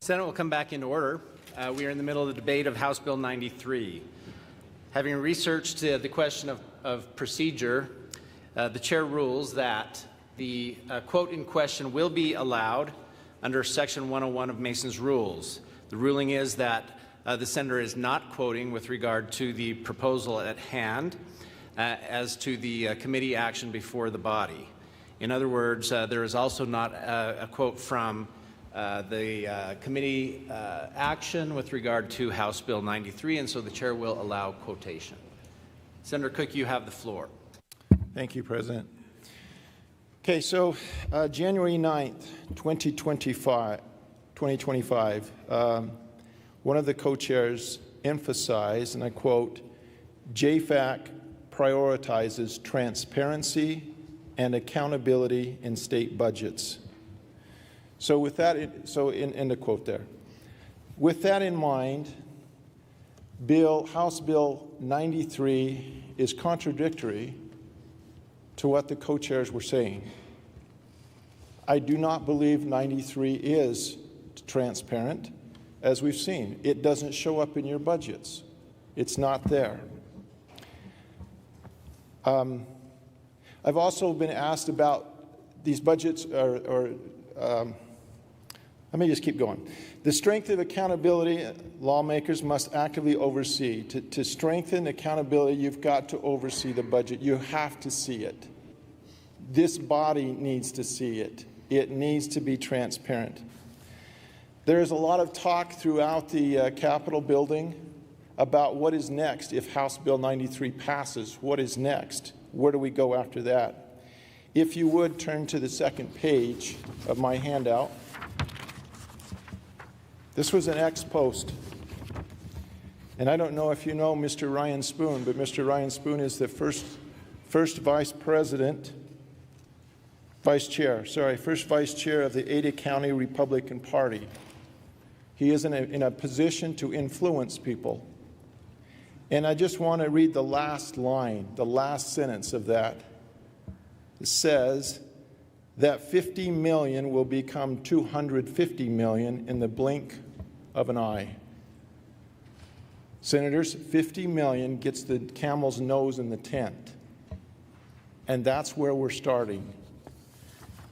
Senate will come back into order. We are in the middle of the debate of House Bill 93. Having researched the question of procedure, the chair rules that the quote in question will be allowed under Section 101 of Mason's rules. The ruling is that the senator is not quoting with regard to the proposal at hand as to the committee action before the body. In other words, there is also not a quote from the committee action with regard to House Bill 93, and so the chair will allow quotation. Senator Cook, you have the floor. Thank you, President. Okay, so January 9th, 2025, one of the co-chairs emphasized, and I quote, JFAC prioritizes transparency and accountability in state budgets. So with that, end the quote there. With that in mind, House Bill 93 is contradictory to what the co-chairs were saying. I do not believe 93 is transparent, as we've seen. It doesn't show up in your budgets. It's not there. I've also been asked about these budgets, let me just keep going. The strength of accountability, lawmakers must actively oversee. To strengthen accountability, you've got to oversee the budget. You have to see it. This body needs to see it. It needs to be transparent. There is a lot of talk throughout the Capitol building about what is next if House Bill 93 passes. What is next? Where do we go after that? If you would turn to the second page of my handout. This was an ex post. And I don't know if you know Mr. Ryan Spoon, but Mr. Ryan Spoon is the first vice chair of the Ada County Republican Party. He is in a position to influence people. And I just want to read the last line, the last sentence of that. It says that 50 million will become 250 million in the blink of an eye. Senators, 50 million gets the camel's nose in the tent. And that's where we're starting.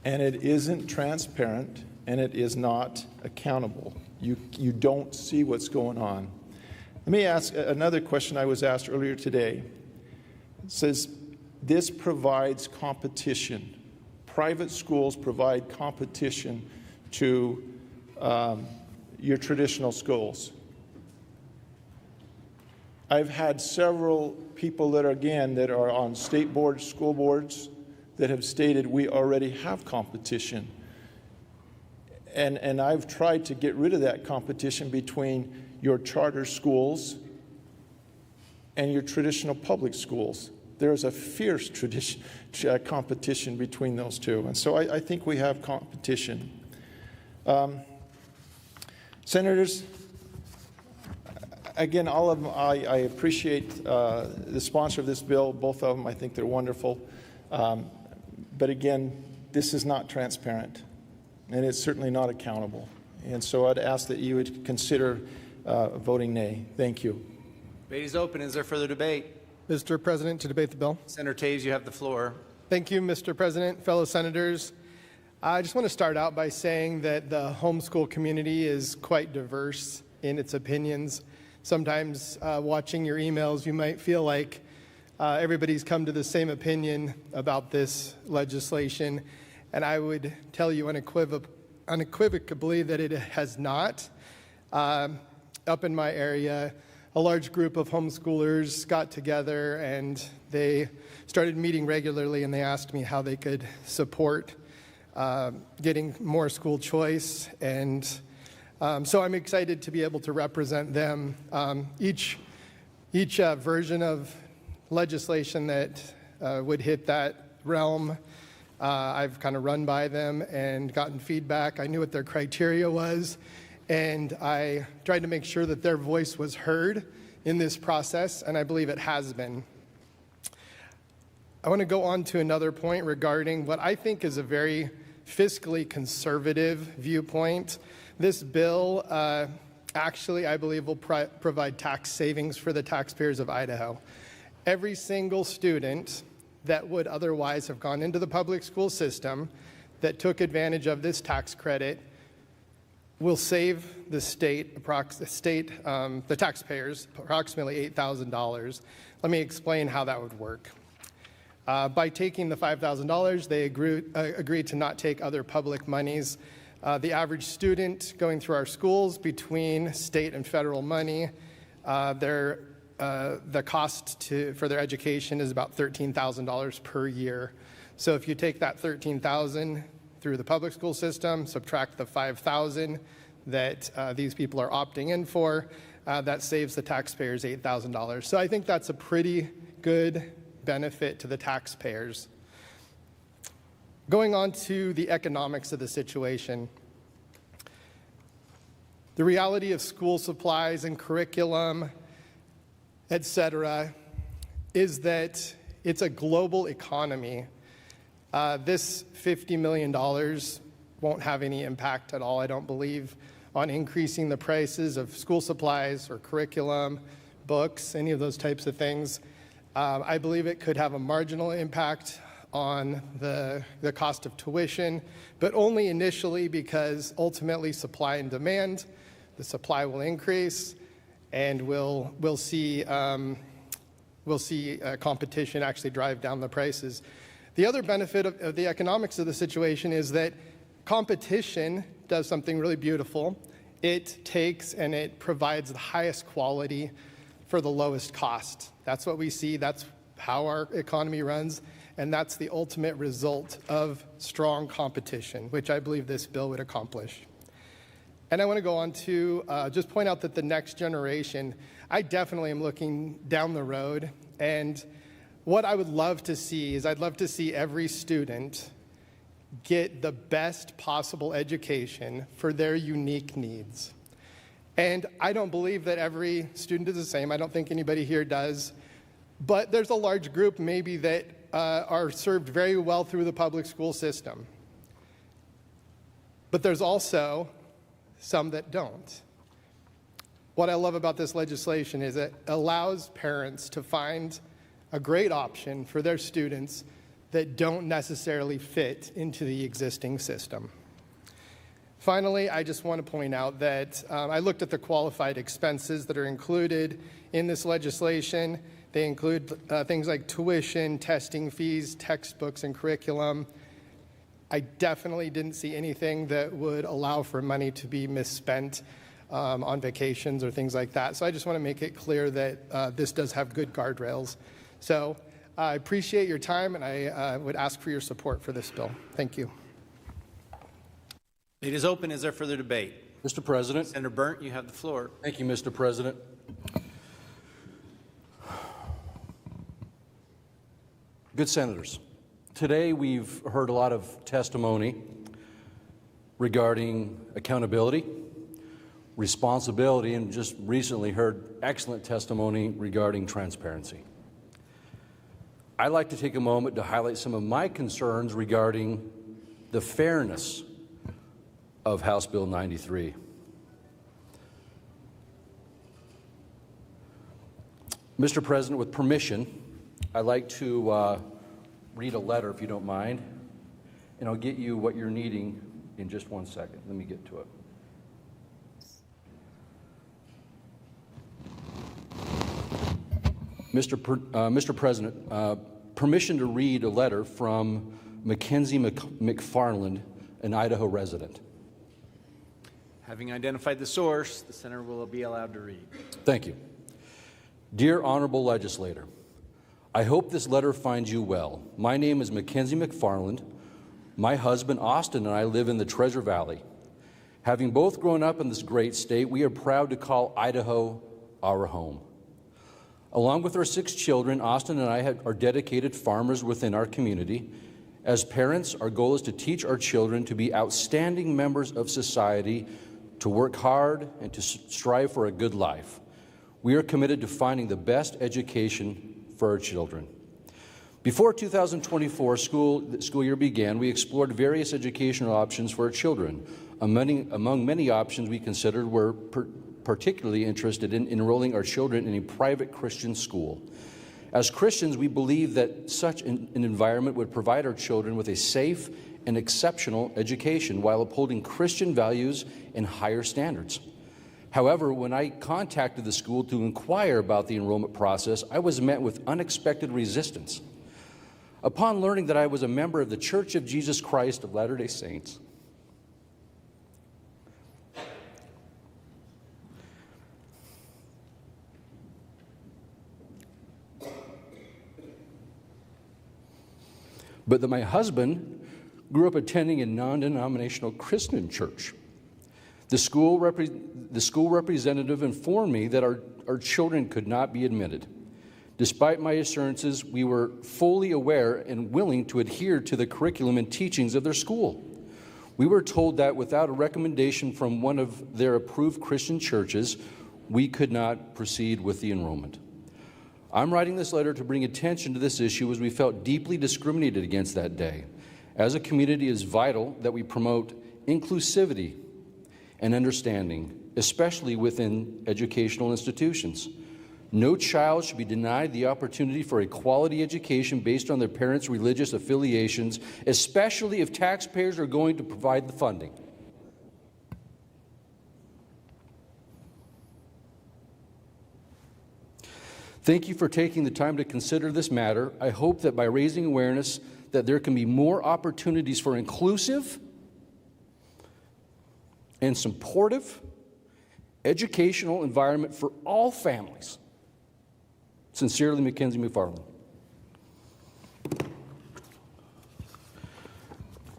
And it isn't transparent, and it is not accountable. You don't see what's going on. Let me ask another question I was asked earlier today. It says, this provides competition. Private schools provide competition to your traditional schools. I've had several people that are on state boards, school boards, that have stated we already have competition. And I've tried to get rid of that competition between your charter schools and your traditional public schools. There's a fierce competition between those two. And so I think we have competition. Senators, again, all of them, I appreciate the sponsor of this bill. Both of them, I think they're wonderful. But again, this is not transparent, and it's certainly not accountable. And so I'd ask that you would consider voting nay. Thank you. Debate is open. Is there further debate? Mr. President, to debate the bill. Senator Taves, you have the floor. Thank you, Mr. President, fellow senators. I just want to start out by saying that the homeschool community is quite diverse in its opinions. Sometimes watching your emails, you might feel like everybody's come to the same opinion about this legislation, and I would tell you unequivocally that it has not. Up in my area, a large group of homeschoolers got together and they started meeting regularly, and they asked me how they could support getting more school choice, and so I'm excited to be able to represent them. Each version of legislation that would hit that realm, I've kind of run by them and gotten feedback. I knew what their criteria was, and I tried to make sure that their voice was heard in this process, and I believe it has been. I want to go on to another point regarding what I think is a very fiscally conservative viewpoint This bill actually, I believe, will provide tax savings for the taxpayers of Idaho. Every single student that would otherwise have gone into the public school system that took advantage of this tax credit will save the taxpayers approximately $8,000. Let me explain how that would work. By taking the $5,000, they agreed to not take other public monies. The average student going through our schools between state and federal money, the cost for their education is about $13,000 per year. So if you take that $13,000 through the public school system, subtract the $5,000 that these people are opting in for, that saves the taxpayers $8,000. So I think that's a pretty good benefit to the taxpayers. Going on to the economics of the situation. The reality of school supplies and curriculum, etc., is that it's a global economy. This $50 million won't have any impact at all, I don't believe, on increasing the prices of school supplies or curriculum, books, any of those types of things. I believe it could have a marginal impact on the cost of tuition, but only initially, because ultimately supply and demand, the supply will increase, and we'll see competition actually drive down the prices. The other benefit of the economics of the situation is that competition does something really beautiful. It takes and it provides the highest quality for the lowest cost. That's what we see. That's how our economy runs. And that's the ultimate result of strong competition, which I believe this bill would accomplish. And I want to go on to just point out that the next generation, I definitely am looking down the road. And what I would love to see is I'd love to see every student get the best possible education for their unique needs. And I don't believe that every student is the same. I don't think anybody here does. But there's a large group maybe that are served very well through the public school system. But there's also some that don't. What I love about this legislation is it allows parents to find a great option for their students that don't necessarily fit into the existing system. Finally, I just want to point out that I looked at the qualified expenses that are included in this legislation. They include things like tuition, testing fees, textbooks, and curriculum. I definitely didn't see anything that would allow for money to be misspent on vacations or things like that. So I just want to make it clear that this does have good guardrails. So I appreciate your time, and I would ask for your support for this bill. Thank you. It is open. Is there further debate? Mr. President. Senator Bernt, you have the floor. Thank you, Mr. President. Good senators, today we've heard a lot of testimony regarding accountability, responsibility, and just recently heard excellent testimony regarding transparency. I'd like to take a moment to highlight some of my concerns regarding the fairness of House Bill 93. Mr. President, with permission, I'd like to read a letter, if you don't mind, and I'll get you what you're needing in just 1 second. Let me get to it. Mr. President, permission to read a letter from Mackenzie McFarland, an Idaho resident. Having identified the source, the senator will be allowed to read. Thank you. Dear Honorable Legislator, I hope this letter finds you well. My name is Mackenzie McFarland. My husband, Austin, and I live in the Treasure Valley. Having both grown up in this great state, we are proud to call Idaho our home. Along with our 6 children, Austin and I are dedicated farmers within our community. As parents, our goal is to teach our children to be outstanding members of society, to work hard, and to strive for a good life. We are committed to finding the best education for our children. Before 2024 school year began, we explored various educational options for our children. Among many options we considered, we're particularly interested in enrolling our children in a private Christian school. As Christians, we believe that such an environment would provide our children with a safe and exceptional education while upholding Christian values and higher standards. However, when I contacted the school to inquire about the enrollment process, I was met with unexpected resistance. Upon learning that I was a member of the Church of Jesus Christ of Latter-day Saints, but that my husband grew up attending a non-denominational Christian church. The school representative informed me that our children could not be admitted. Despite my assurances, we were fully aware and willing to adhere to the curriculum and teachings of their school. We were told that without a recommendation from one of their approved Christian churches, we could not proceed with the enrollment. I'm writing this letter to bring attention to this issue as we felt deeply discriminated against that day. As a community, it is vital that we promote inclusivity and understanding, especially within educational institutions. No child should be denied the opportunity for a quality education based on their parents' religious affiliations, especially if taxpayers are going to provide the funding. Thank you for taking the time to consider this matter. I hope that by raising awareness that there can be more opportunities for inclusive and supportive educational environment for all families. Sincerely, Mackenzie McFarland.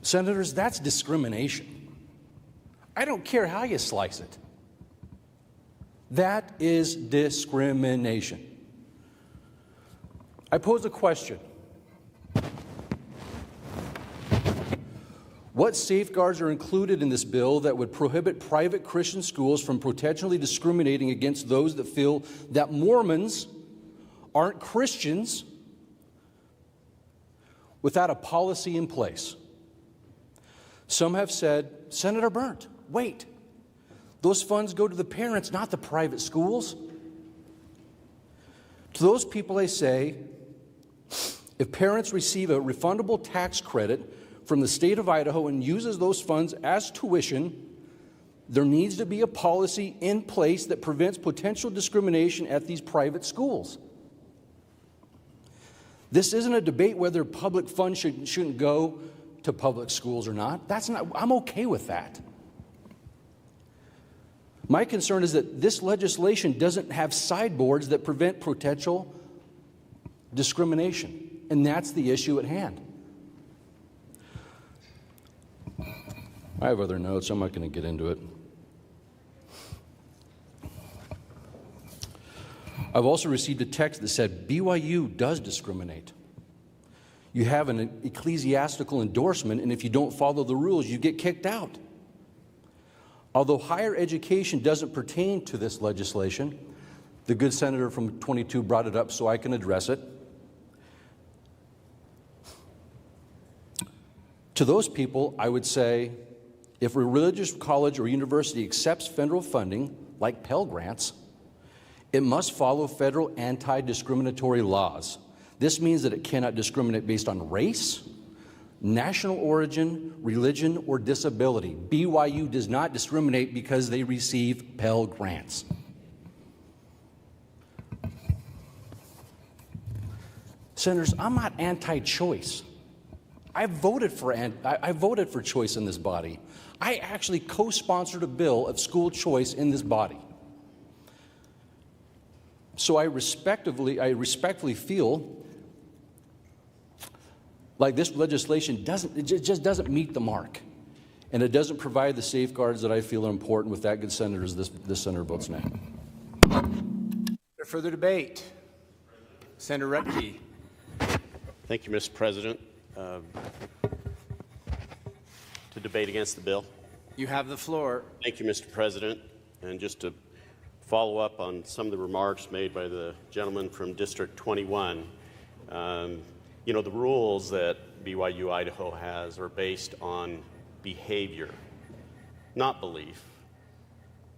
Senators, that's discrimination. I don't care how you slice it. That is discrimination. I pose a question. What safeguards are included in this bill that would prohibit private Christian schools from potentially discriminating against those that feel that Mormons aren't Christians without a policy in place? Some have said, Senator Bernt, wait, those funds go to the parents, not the private schools. To those people I say, if parents receive a refundable tax credit from the state of Idaho and uses those funds as tuition, there needs to be a policy in place that prevents potential discrimination at these private schools. This isn't a debate whether public funds shouldn't go to public schools or not. I'm okay with that. My concern is that this legislation doesn't have sideboards that prevent potential discrimination, and that's the issue at hand. I have other notes. I'm not going to get into it. I've also received a text that said BYU does discriminate. You have an ecclesiastical endorsement, and if you don't follow the rules, you get kicked out. Although higher education doesn't pertain to this legislation, the good senator from 22 brought it up so I can address it. To those people, I would say, if a religious college or university accepts federal funding, like Pell Grants, it must follow federal anti-discriminatory laws. This means that it cannot discriminate based on race, national origin, religion, or disability. BYU does not discriminate because they receive Pell Grants. Senators, I'm not anti-choice. I voted for choice in this body. I actually co-sponsored a bill of school choice in this body. So I respectfully feel like this legislation just doesn't meet the mark, and it doesn't provide the safeguards that I feel are important. With that, good senators, this senator votes nay. Further debate. Senator Rutke. Thank you, Mr. President. To debate against the bill. You have the floor. Thank you, Mr. President. And just to follow up on some of the remarks made by the gentleman from District 21, you know, the rules that BYU Idaho has are based on behavior. not belief,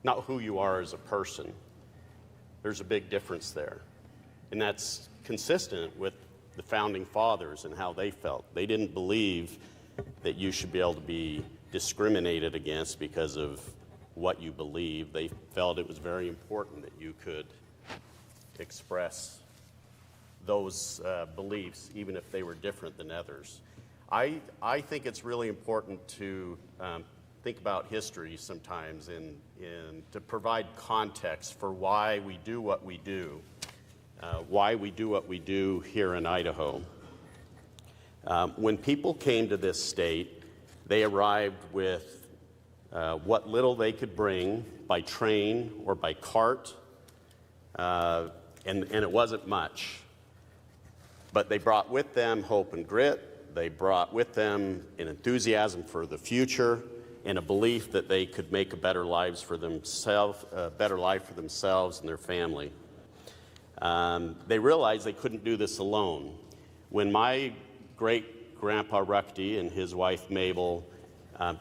not who you are as a person. There's a big difference there. And that's consistent with the founding fathers and how they felt. They didn't believe that you should be able to be discriminated against because of what you believe. They felt it was very important that you could express those beliefs, even if they were different than others. I think it's really important to think about history sometimes and to provide context for why we do what we do, here in Idaho. When people came to this state, they arrived with what little they could bring by train or by cart, and it wasn't much. But they brought with them hope and grit. They brought with them an enthusiasm for the future and a belief that they could make a better life for themselves and their family. They realized they couldn't do this alone. When my great-grandpa Ruckty and his wife Mabel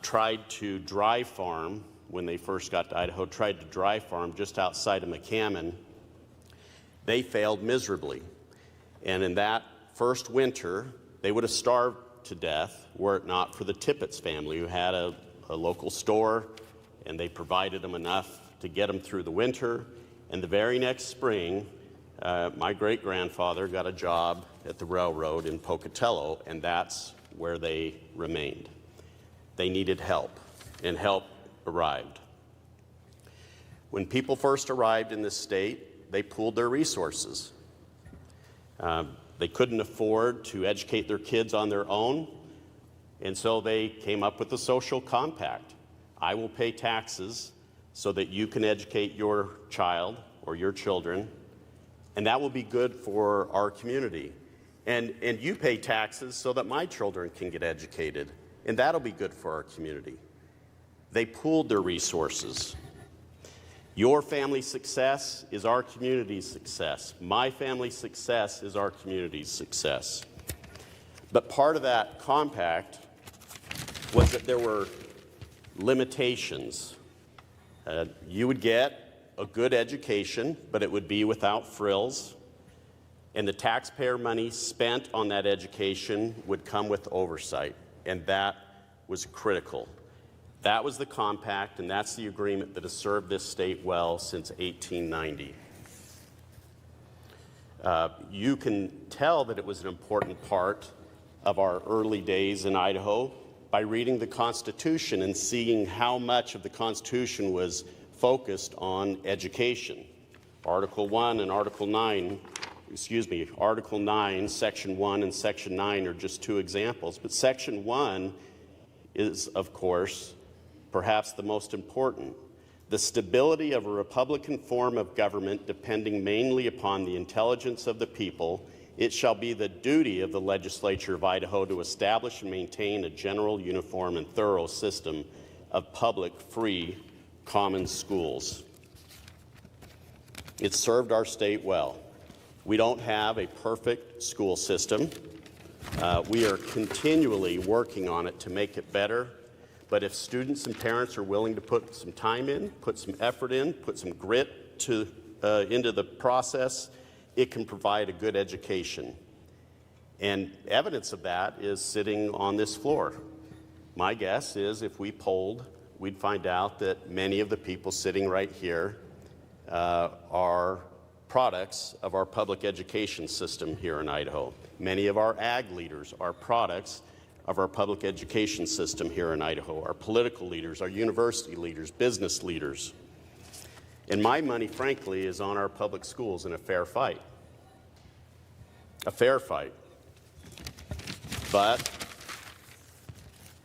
tried to dry farm, when they first got to Idaho, tried to dry farm just outside of McCammon, they failed miserably. And in that first winter, they would have starved to death were it not for the Tippett's family, who had a local store, and they provided them enough to get them through the winter. And the very next spring, my great-grandfather got a job at the railroad in Pocatello, and that's where they remained. They needed help, and help arrived. When people first arrived in this state, they pooled their resources. They couldn't afford to educate their kids on their own, and so they came up with the social compact. I will pay taxes so that you can educate your child or your children, and that will be good for our community. And you pay taxes so that my children can get educated, and that'll be good for our community. They pooled their resources. Your family's success is our community's success. My family's success is our community's success. But part of that compact was that there were limitations. You would get a good education, but it would be without frills. And the taxpayer money spent on that education would come with oversight. And that was critical. That was the compact, and that's the agreement that has served this state well since 1890. You can tell that it was an important part of our early days in Idaho by reading the Constitution and seeing how much of the Constitution was focused on education. Article 1 and Article 9, Article 9, Section 1 and Section 9 are just two examples, but Section 1 is, of course, perhaps the most important. The stability of a Republican form of government depending mainly upon the intelligence of the people, it shall be the duty of the legislature of Idaho to establish and maintain a general, uniform, and thorough system of public, free, common schools. It served our state well. We don't have a perfect school system. We are continually working on it to make it better. But if students and parents are willing to put some time in, put some effort in, put some grit into the process, it can provide a good education. And evidence of that is sitting on this floor. My guess is if we polled, we'd find out that many of the people sitting right here are products of our public education system here in Idaho. Many of our ag leaders are products of our public education system here in Idaho, our political leaders, our university leaders, business leaders. And my money, frankly, is on our public schools in a fair fight. A fair fight. But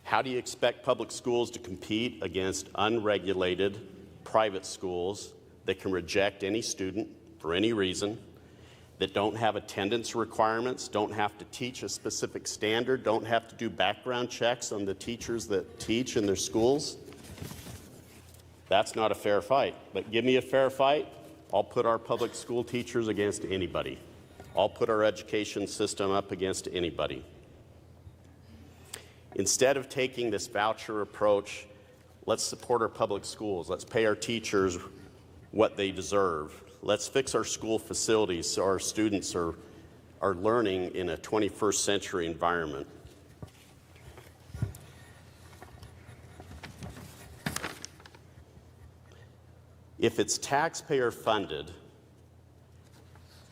how do you expect public schools to compete against unregulated private schools that can reject any student for any reason, that don't have attendance requirements, don't have to teach a specific standard, don't have to do background checks on the teachers that teach in their schools? That's not a fair fight. But give me a fair fight, I'll put our public school teachers against anybody. I'll put our education system up against anybody. Instead of taking this voucher approach, Let's support our public schools. Let's pay our teachers what they deserve. Let's fix our school facilities so our students are learning in a 21st century environment. If it's taxpayer funded,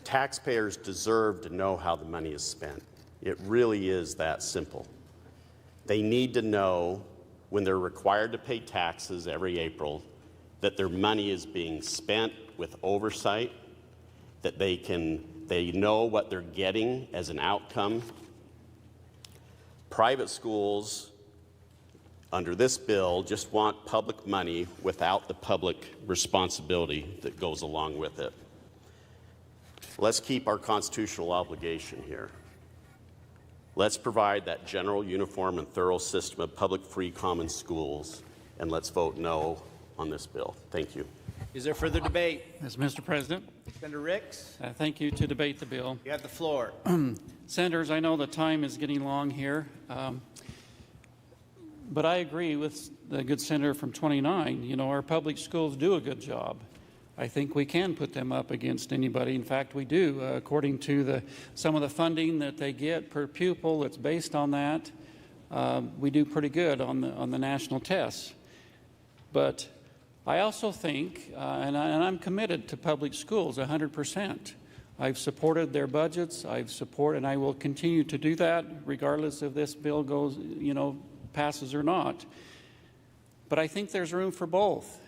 taxpayers deserve to know how the money is spent. It really is that simple. They need to know when they're required to pay taxes every April that their money is being spent with oversight, that they know what they're getting as an outcome. Private schools under this bill just want public money without the public responsibility that goes along with it. Let's keep our constitutional obligation here. Let's provide that general, uniform, and thorough system of public free common schools, and let's vote no on this bill. Thank you. Is there further debate? Yes, Mr. President. Senator Ricks, Thank you to debate the bill. you have the floor. Senators, I know the time is getting long here, but I agree with the good senator from 29. You know, our public schools do a good job. I think we can put them up against anybody. In fact, we do. According to some of the funding that they get per pupil that's based on that, we do pretty good on the national tests. But I also think, and I'm committed to public schools 100%. I've supported their budgets. And I will continue to do that regardless if this bill goes, passes or not. But I think there's room for both.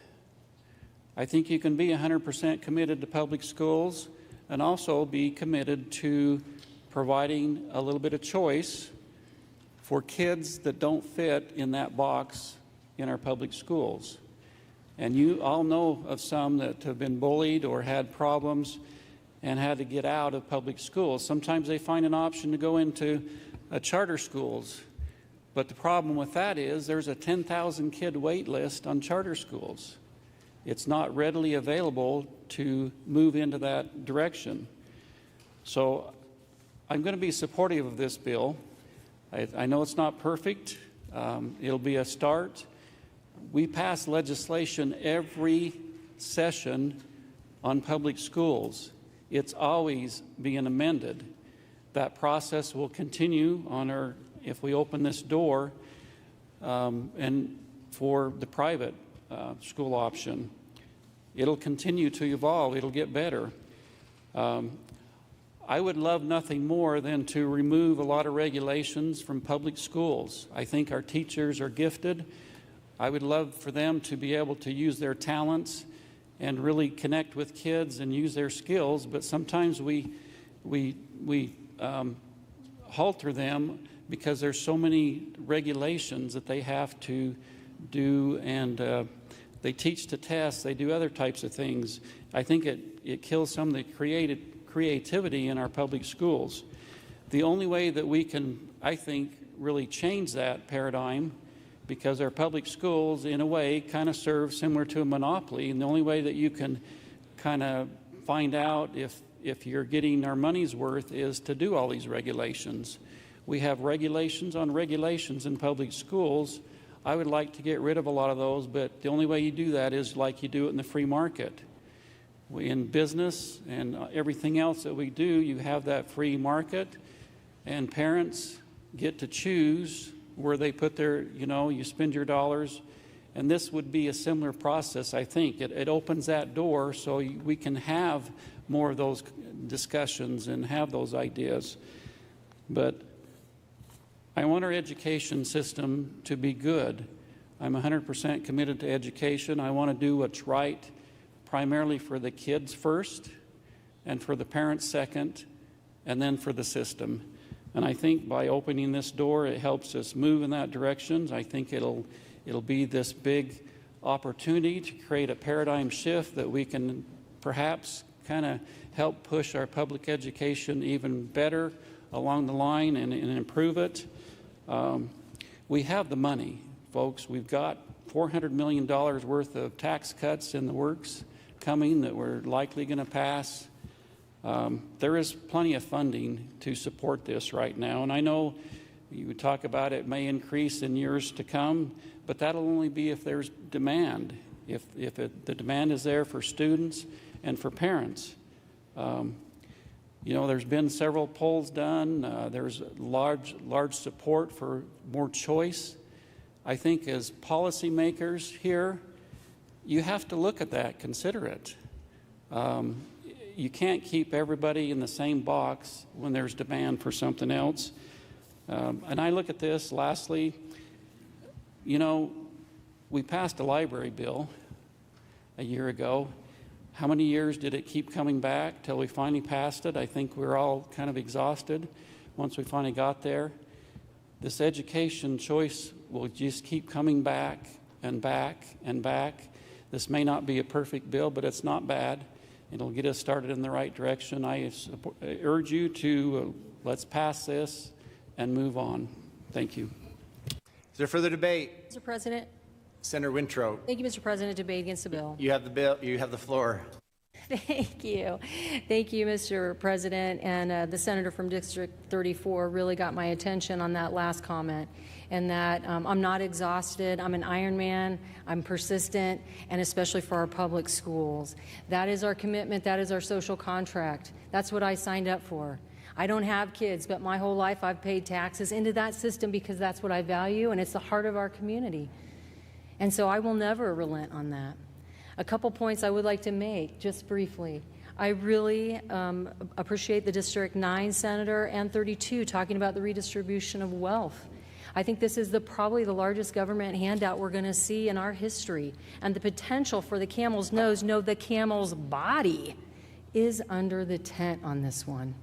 I think you can be 100% committed to public schools and also be committed to providing a little bit of choice for kids that don't fit in that box in our public schools. And you all know of some that have been bullied or had problems and had to get out of public schools. Sometimes they find an option to go into charter schools. But the problem with that is there's a 10,000 kid wait list on charter schools. It's not readily available to move into that direction. So I'm going to be supportive of this bill. I know it's not perfect. It'll be a start. We pass legislation every session on public schools. It's always being amended. That process will continue if we open this door and for the private school option. It'll continue to evolve. It'll get better. I would love nothing more than to remove a lot of regulations from public schools. I think our teachers are gifted. I would love for them to be able to use their talents and really connect with kids and use their skills, but sometimes we halter them because there's so many regulations that they have to do, and they teach to test, they do other types of things. I think it kills some of the creativity in our public schools. The only way that we can, I think, really change that paradigm, because our public schools, in a way, kind of serve similar to a monopoly, and the only way that you can kind of find out if you're getting our money's worth is to do all these regulations. We have regulations on regulations in public schools. I would like to get rid of a lot of those, but the only way you do that is like you do it in the free market. In business and everything else that we do, you have that free market, and parents get to choose where they put their, you spend your dollars. And this would be a similar process, I think. It opens that door so we can have more of those discussions and have those ideas. But I want our education system to be good. I'm 100% committed to education. I want to do what's right, primarily for the kids first, and for the parents second, and then for the system. And I think by opening this door, it helps us move in that direction. I think it'll be this big opportunity to create a paradigm shift that we can perhaps kind of help push our public education even better along the line and improve it. We have the money, folks. We've got $400 million worth of tax cuts in the works coming that we're likely going to pass. There is plenty of funding to support this right now, and I know You would talk about it may increase in years to come, but that'll only be if there's demand, if the demand is there for students and for parents. You know, there's been several polls done. There's large support for more choice. I think as policymakers here, you have to look at that, consider it. You can't keep everybody in the same box when there's demand for something else. And I look at this, lastly, you know, we passed a library bill a year ago. How many years did it keep coming back till we finally passed it? I think we were all kind of exhausted once we finally got there. This education choice will just keep coming back and back and back. This may not be a perfect bill, but it's not bad. It'll get us started in the right direction. I urge you to let's pass this and move on. Thank you. Is there further debate? Mr. President. Senator Wintrow. Thank you, Mr. President. Debate against the bill. You have the bill. You have the floor. Thank you. Thank you, Mr. President. And the senator from District 34 really got my attention on that last comment, and that I'm not exhausted. I'm an Ironman. I'm persistent, and especially for our public schools. That is our commitment. That is our social contract. That's what I signed up for. I don't have kids, but my whole life I've paid taxes into that system because that's what I value, and it's the heart of our community. And so I will never relent on that. A couple points I would like to make, just briefly. I really appreciate the District 9 Senator and 32 talking about the redistribution of wealth. I think this is probably the largest government handout we're going to see in our history. And the potential for the camel's nose, no, the camel's body is under the tent on this one.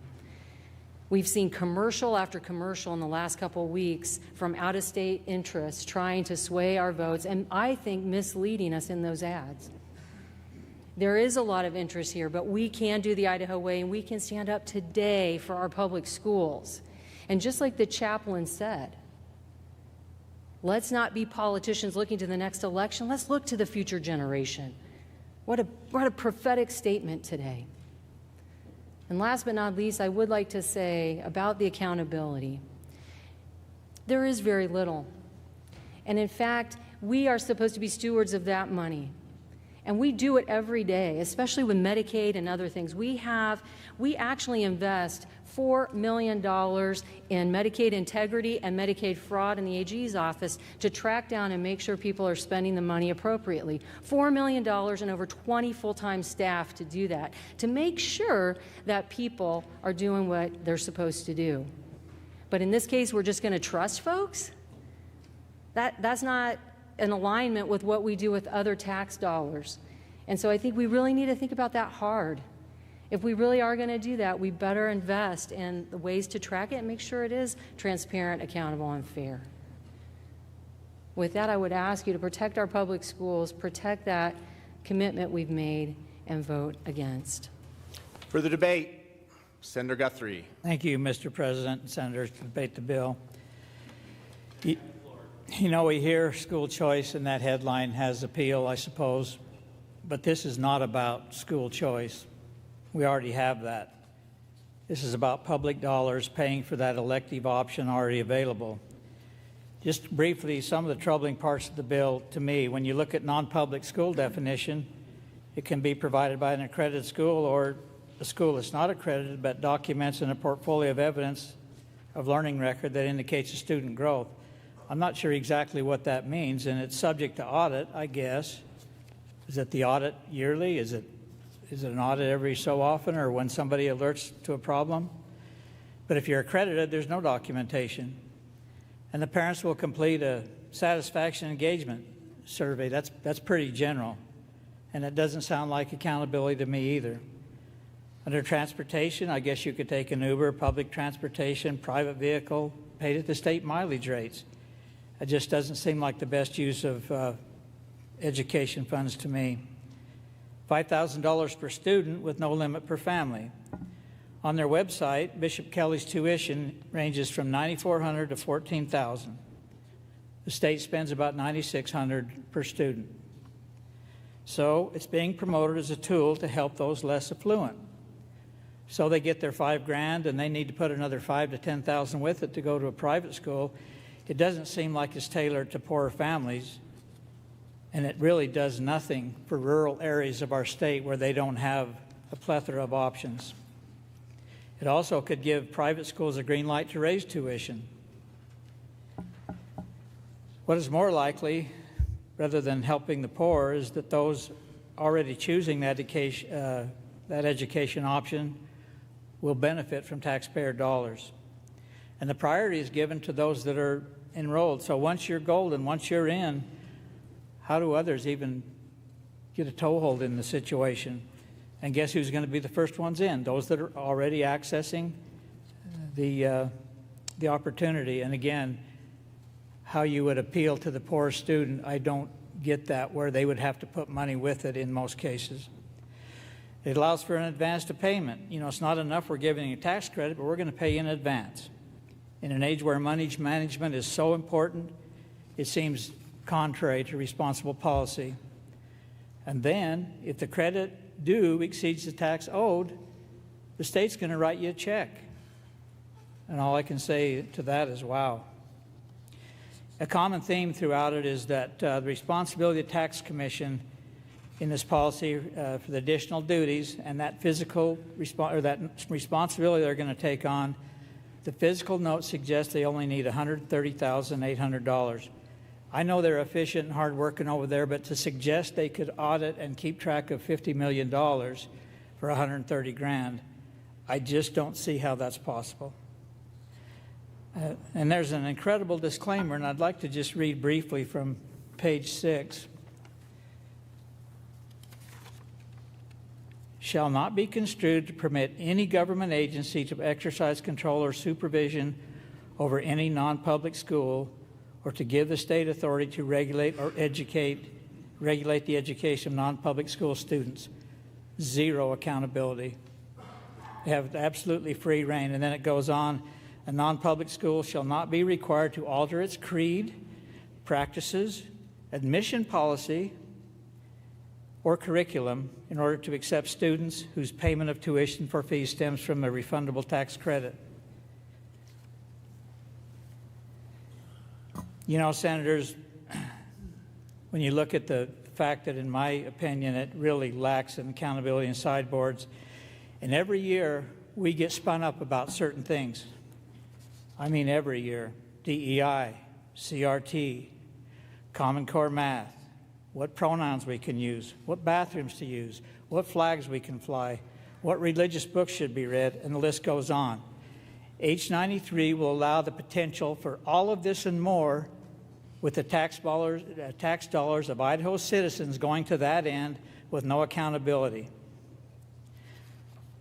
We've seen commercial after commercial in the last couple of weeks from out-of-state interests trying to sway our votes, and I think misleading us in those ads. There is a lot of interest here, but we can do the Idaho way, and we can stand up today for our public schools. And just like the chaplain said, let's not be politicians looking to the next election. Let's look to the future generation. What a prophetic statement today. And last but not least, I would like to say about the accountability. There is very little. And in fact, we are supposed to be stewards of that money. And we do it every day, especially with Medicaid and other things. We actually invest $4 million in Medicaid integrity and Medicaid fraud in the AG's office to track down and make sure people are spending the money appropriately. $4 million and over 20 full-time staff to do that, to make sure that people are doing what they're supposed to do. But in this case, we're just going to trust folks? That's not in alignment with what we do with other tax dollars. And so I think we really need to think about that hard. If we really are going to do that, we better invest in the ways to track it and make sure it is transparent, accountable, and fair. With that, I would ask you to protect our public schools, protect that commitment we've made, and vote against. Further debate. Senator Guthrie. Thank you, Mr. President. Senators, to debate the bill. You know, we hear school choice, and that headline has appeal, I suppose, but this is not about school choice. We already have that. This is about public dollars paying for that elective option already available. Just briefly, some of the troubling parts of the bill to me, when you look at non-public school definition, it can be provided by an accredited school or a school that's not accredited but documents in a portfolio of evidence of learning record that indicates a student growth. I'm not sure exactly what that means, and it's subject to audit, I guess. Is it the audit yearly? Is it an audit every so often, or when somebody alerts to a problem? But if you're accredited, there's no documentation. And the parents will complete a satisfaction engagement survey. That's pretty general, and it doesn't sound like accountability to me either. Under transportation, I guess you could take an Uber, public transportation, private vehicle, paid at the state mileage rates. It just doesn't seem like the best use of education funds to me. $5,000 per student with no limit per family. On their website, Bishop Kelly's tuition ranges from $9,400 to $14,000. The state spends about $9,600 per student. So it's being promoted as a tool to help those less affluent. So they get their $5,000 and they need to put another $5,000 to $10,000 with it to go to a private school. It doesn't seem like it's tailored to poorer families, and it really does nothing for rural areas of our state where they don't have a plethora of options. It also could give private schools a green light to raise tuition. What is more likely, rather than helping the poor, is that those already choosing that education option will benefit from taxpayer dollars. And the priority is given to those that are enrolled. So once you're golden, once you're in, how do others even get a toehold in the situation? And guess who's going to be the first ones in? Those that are already accessing the opportunity. And again, how you would appeal to the poor student, I don't get that, where they would have to put money with it in most cases. It allows for an advance to payment. You know, it's not enough we're giving a tax credit, but we're going to pay in advance. In an age where money management is so important, it seems contrary to responsible policy. And then, if the credit due exceeds the tax owed, the state's going to write you a check. And all I can say to that is, wow. A common theme throughout it is that the responsibility of the Tax Commission in this policy for the additional duties and that responsibility they're going to take on, the physical note suggests they only need $130,800. I know they're efficient and hardworking over there, but to suggest they could audit and keep track of $50 million for $130,000, I just don't see how that's possible. And there's an incredible disclaimer, and I'd like to just read briefly from page 6. Shall not be construed to permit any government agency to exercise control or supervision over any non-public school, or to give the state authority to regulate the education of non-public school students. Zero accountability. They have absolutely free reign. And then it goes on, a non-public school shall not be required to alter its creed, practices, admission policy, or curriculum in order to accept students whose payment of tuition for fees stems from a refundable tax credit. You know, Senators, when you look at the fact that, in my opinion, it really lacks in accountability and sideboards, and every year we get spun up about certain things. I mean every year. DEI, CRT, Common Core math, what pronouns we can use, what bathrooms to use, what flags we can fly, what religious books should be read, and the list goes on. H93 will allow the potential for all of this and more, with the tax dollars of Idaho citizens going to that end with no accountability.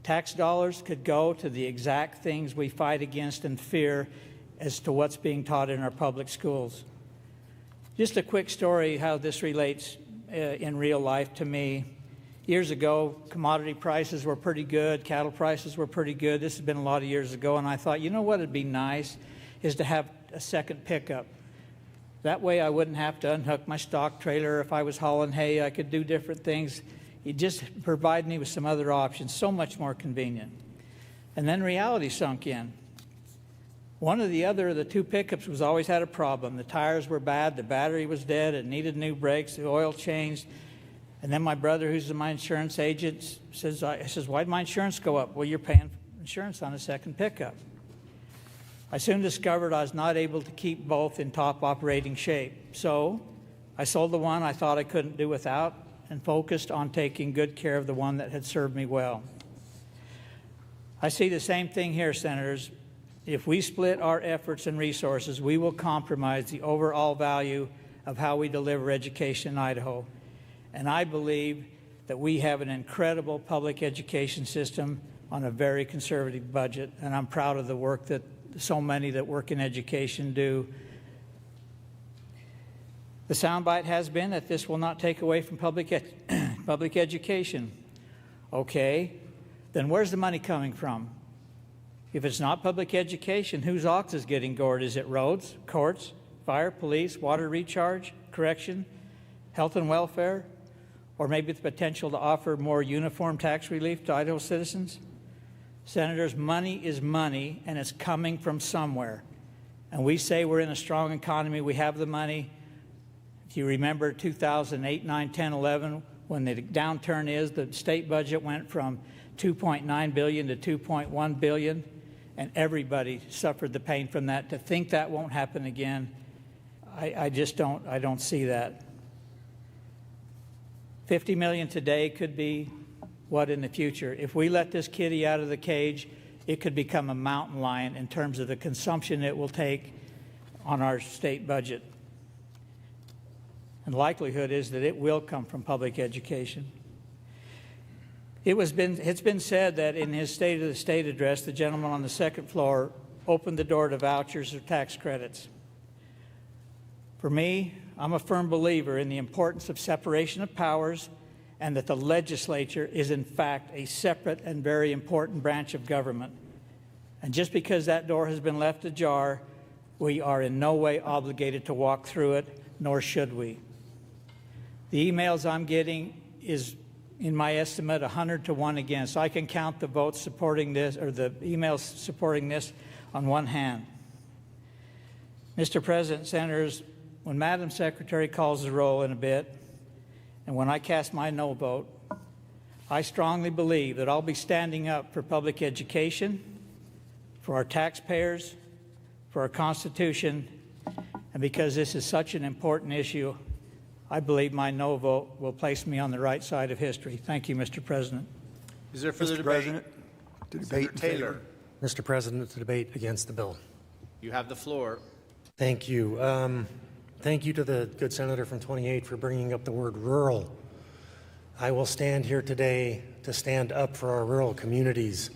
Tax dollars could go to the exact things we fight against and fear as to what's being taught in our public schools. Just a quick story how this relates in real life to me. Years ago, commodity prices were pretty good, cattle prices were pretty good. This has been a lot of years ago, and I thought, you know what would be nice is to have a second pickup. That way I wouldn't have to unhook my stock trailer. If I was hauling hay, I could do different things. It just provided me with some other options, so much more convenient. And then reality sunk in. One or the other of the two pickups was always had a problem. The tires were bad, the battery was dead, it needed new brakes, the oil changed. And then my brother, who's my insurance agent, says, why'd my insurance go up? Well, you're paying insurance on a second pickup. I soon discovered I was not able to keep both in top operating shape. So I sold the one I thought I couldn't do without and focused on taking good care of the one that had served me well. I see the same thing here, Senators. If we split our efforts and resources, we will compromise the overall value of how we deliver education in Idaho. And I believe that we have an incredible public education system on a very conservative budget, and I'm proud of the work that so many that work in education do. The soundbite has been that this will not take away from public education. Okay, then where's the money coming from? If it's not public education, whose ox is getting gored? Is it roads, courts, fire, police, water recharge, correction, health and welfare, or maybe the potential to offer more uniform tax relief to Idaho citizens? Senators, money is money, and it's coming from somewhere. And we say we're in a strong economy, we have the money. If you remember 2008, 9, 10, 11, when the downturn is, the state budget went from $2.9 billion to $2.1 billion, and everybody suffered the pain from that. To think that won't happen again, I don't see that. $50 million today could be what in the future? If we let this kitty out of the cage, it could become a mountain lion in terms of the consumption it will take on our state budget. And the likelihood is that it will come from public education. It's been said that in his State of the State address, the gentleman on the second floor opened the door to vouchers or tax credits. For me, I'm a firm believer in the importance of separation of powers and that the legislature is in fact a separate and very important branch of government. And just because that door has been left ajar, we are in no way obligated to walk through it, nor should we. The emails I'm getting is, in my estimate, 100 to 1 against. I can count the votes supporting this, or the emails supporting this, on one hand. Mr. President, Senators, when Madam Secretary calls the roll in a bit, and when I cast my no vote, I strongly believe that I'll be standing up for public education, for our taxpayers, for our Constitution, and because this is such an important issue, I believe my no vote will place me on the right side of history. Thank you, Mr. President. Is there further Mr. debate? President, to debate in Senator favor. Taylor, Mr. President, to debate against the bill. you have the floor. Thank you. Thank you to the good senator from 28 for bringing up the word rural. I will stand here today to stand up for our rural communities.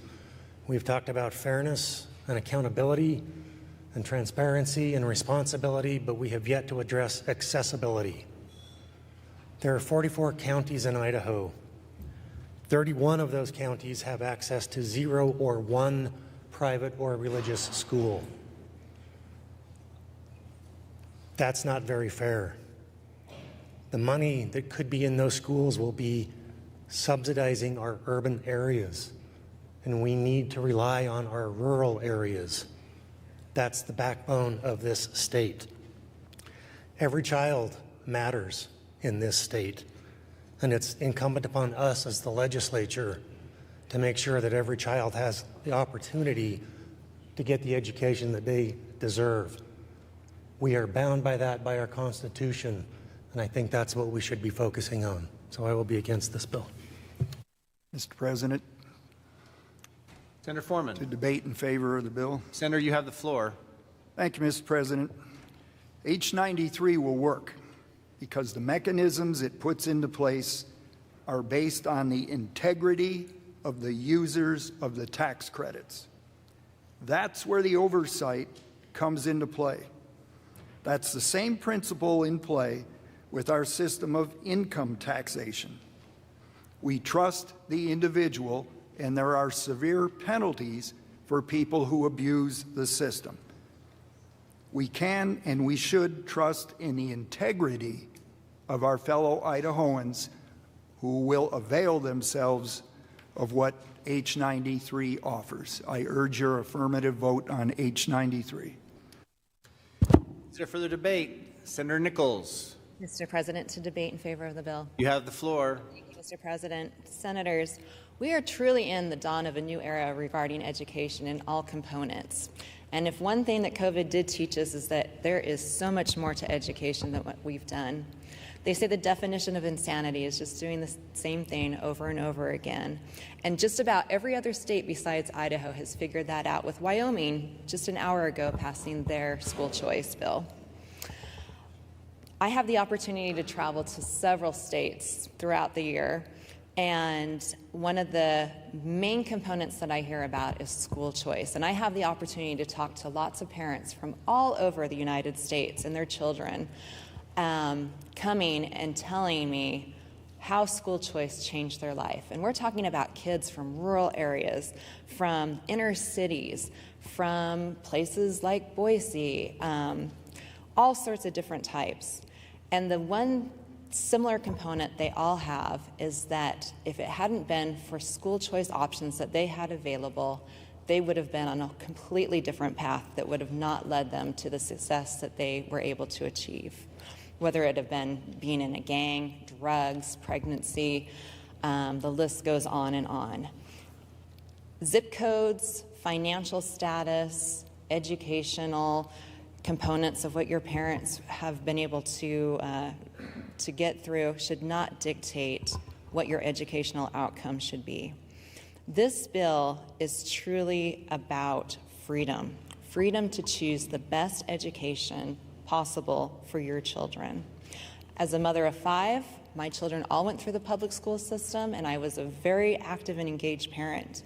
We've talked about fairness and accountability and transparency and responsibility, but we have yet to address accessibility. There are 44 counties in Idaho. 31 of those counties have access to 0 or 1 private or religious school. That's not very fair. The money that could be in those schools will be subsidizing our urban areas, and we need to rely on our rural areas. That's the backbone of this state. Every child matters in this state, and it's incumbent upon us as the legislature to make sure that every child has the opportunity to get the education that they deserve. We are bound by that by our Constitution, and I think that's what we should be focusing on. So I will be against this bill. Mr. President, Senator Foreman. to debate in favor of the bill. Senator, you have the floor. Thank you, Mr. President. H93 will work because the mechanisms it puts into place are based on the integrity of the users of the tax credits. That's where the oversight comes into play. That's the same principle in play with our system of income taxation. We trust the individual, and there are severe penalties for people who abuse the system. We can and we should trust in the integrity of our fellow Idahoans who will avail themselves of what H93 offers. I urge your affirmative vote on H93. Is there further debate? Senator Nichols. Mr. President, to debate in favor of the bill. You have the floor. Thank you, Mr. President. Senators, we are truly in the dawn of a new era regarding education in all components. And if one thing that COVID did teach us is that there is so much more to education than what we've done. They say the definition of insanity is just doing the same thing over and over again. And just about every other state besides Idaho has figured that out, with Wyoming just an hour ago passing their school choice bill. I have the opportunity to travel to several states throughout the year, and one of the main components that I hear about is school choice. And I have the opportunity to talk to lots of parents from all over the United States and their children coming and telling me how school choice changed their life. And we're talking about kids from rural areas, from inner cities, from places like Boise, all sorts of different types. And the one similar component they all have is that if it hadn't been for school choice options that they had available, they would have been on a completely different path that would have not led them to the success that they were able to achieve. Whether it have been being in a gang, drugs, pregnancy, the list goes on and on. Zip codes, financial status, educational components of what your parents have been able to get through should not dictate what your educational outcome should be. This bill is truly about freedom, freedom to choose the best education possible for your children. As a mother of 5, my children all went through the public school system, and I was a very active and engaged parent.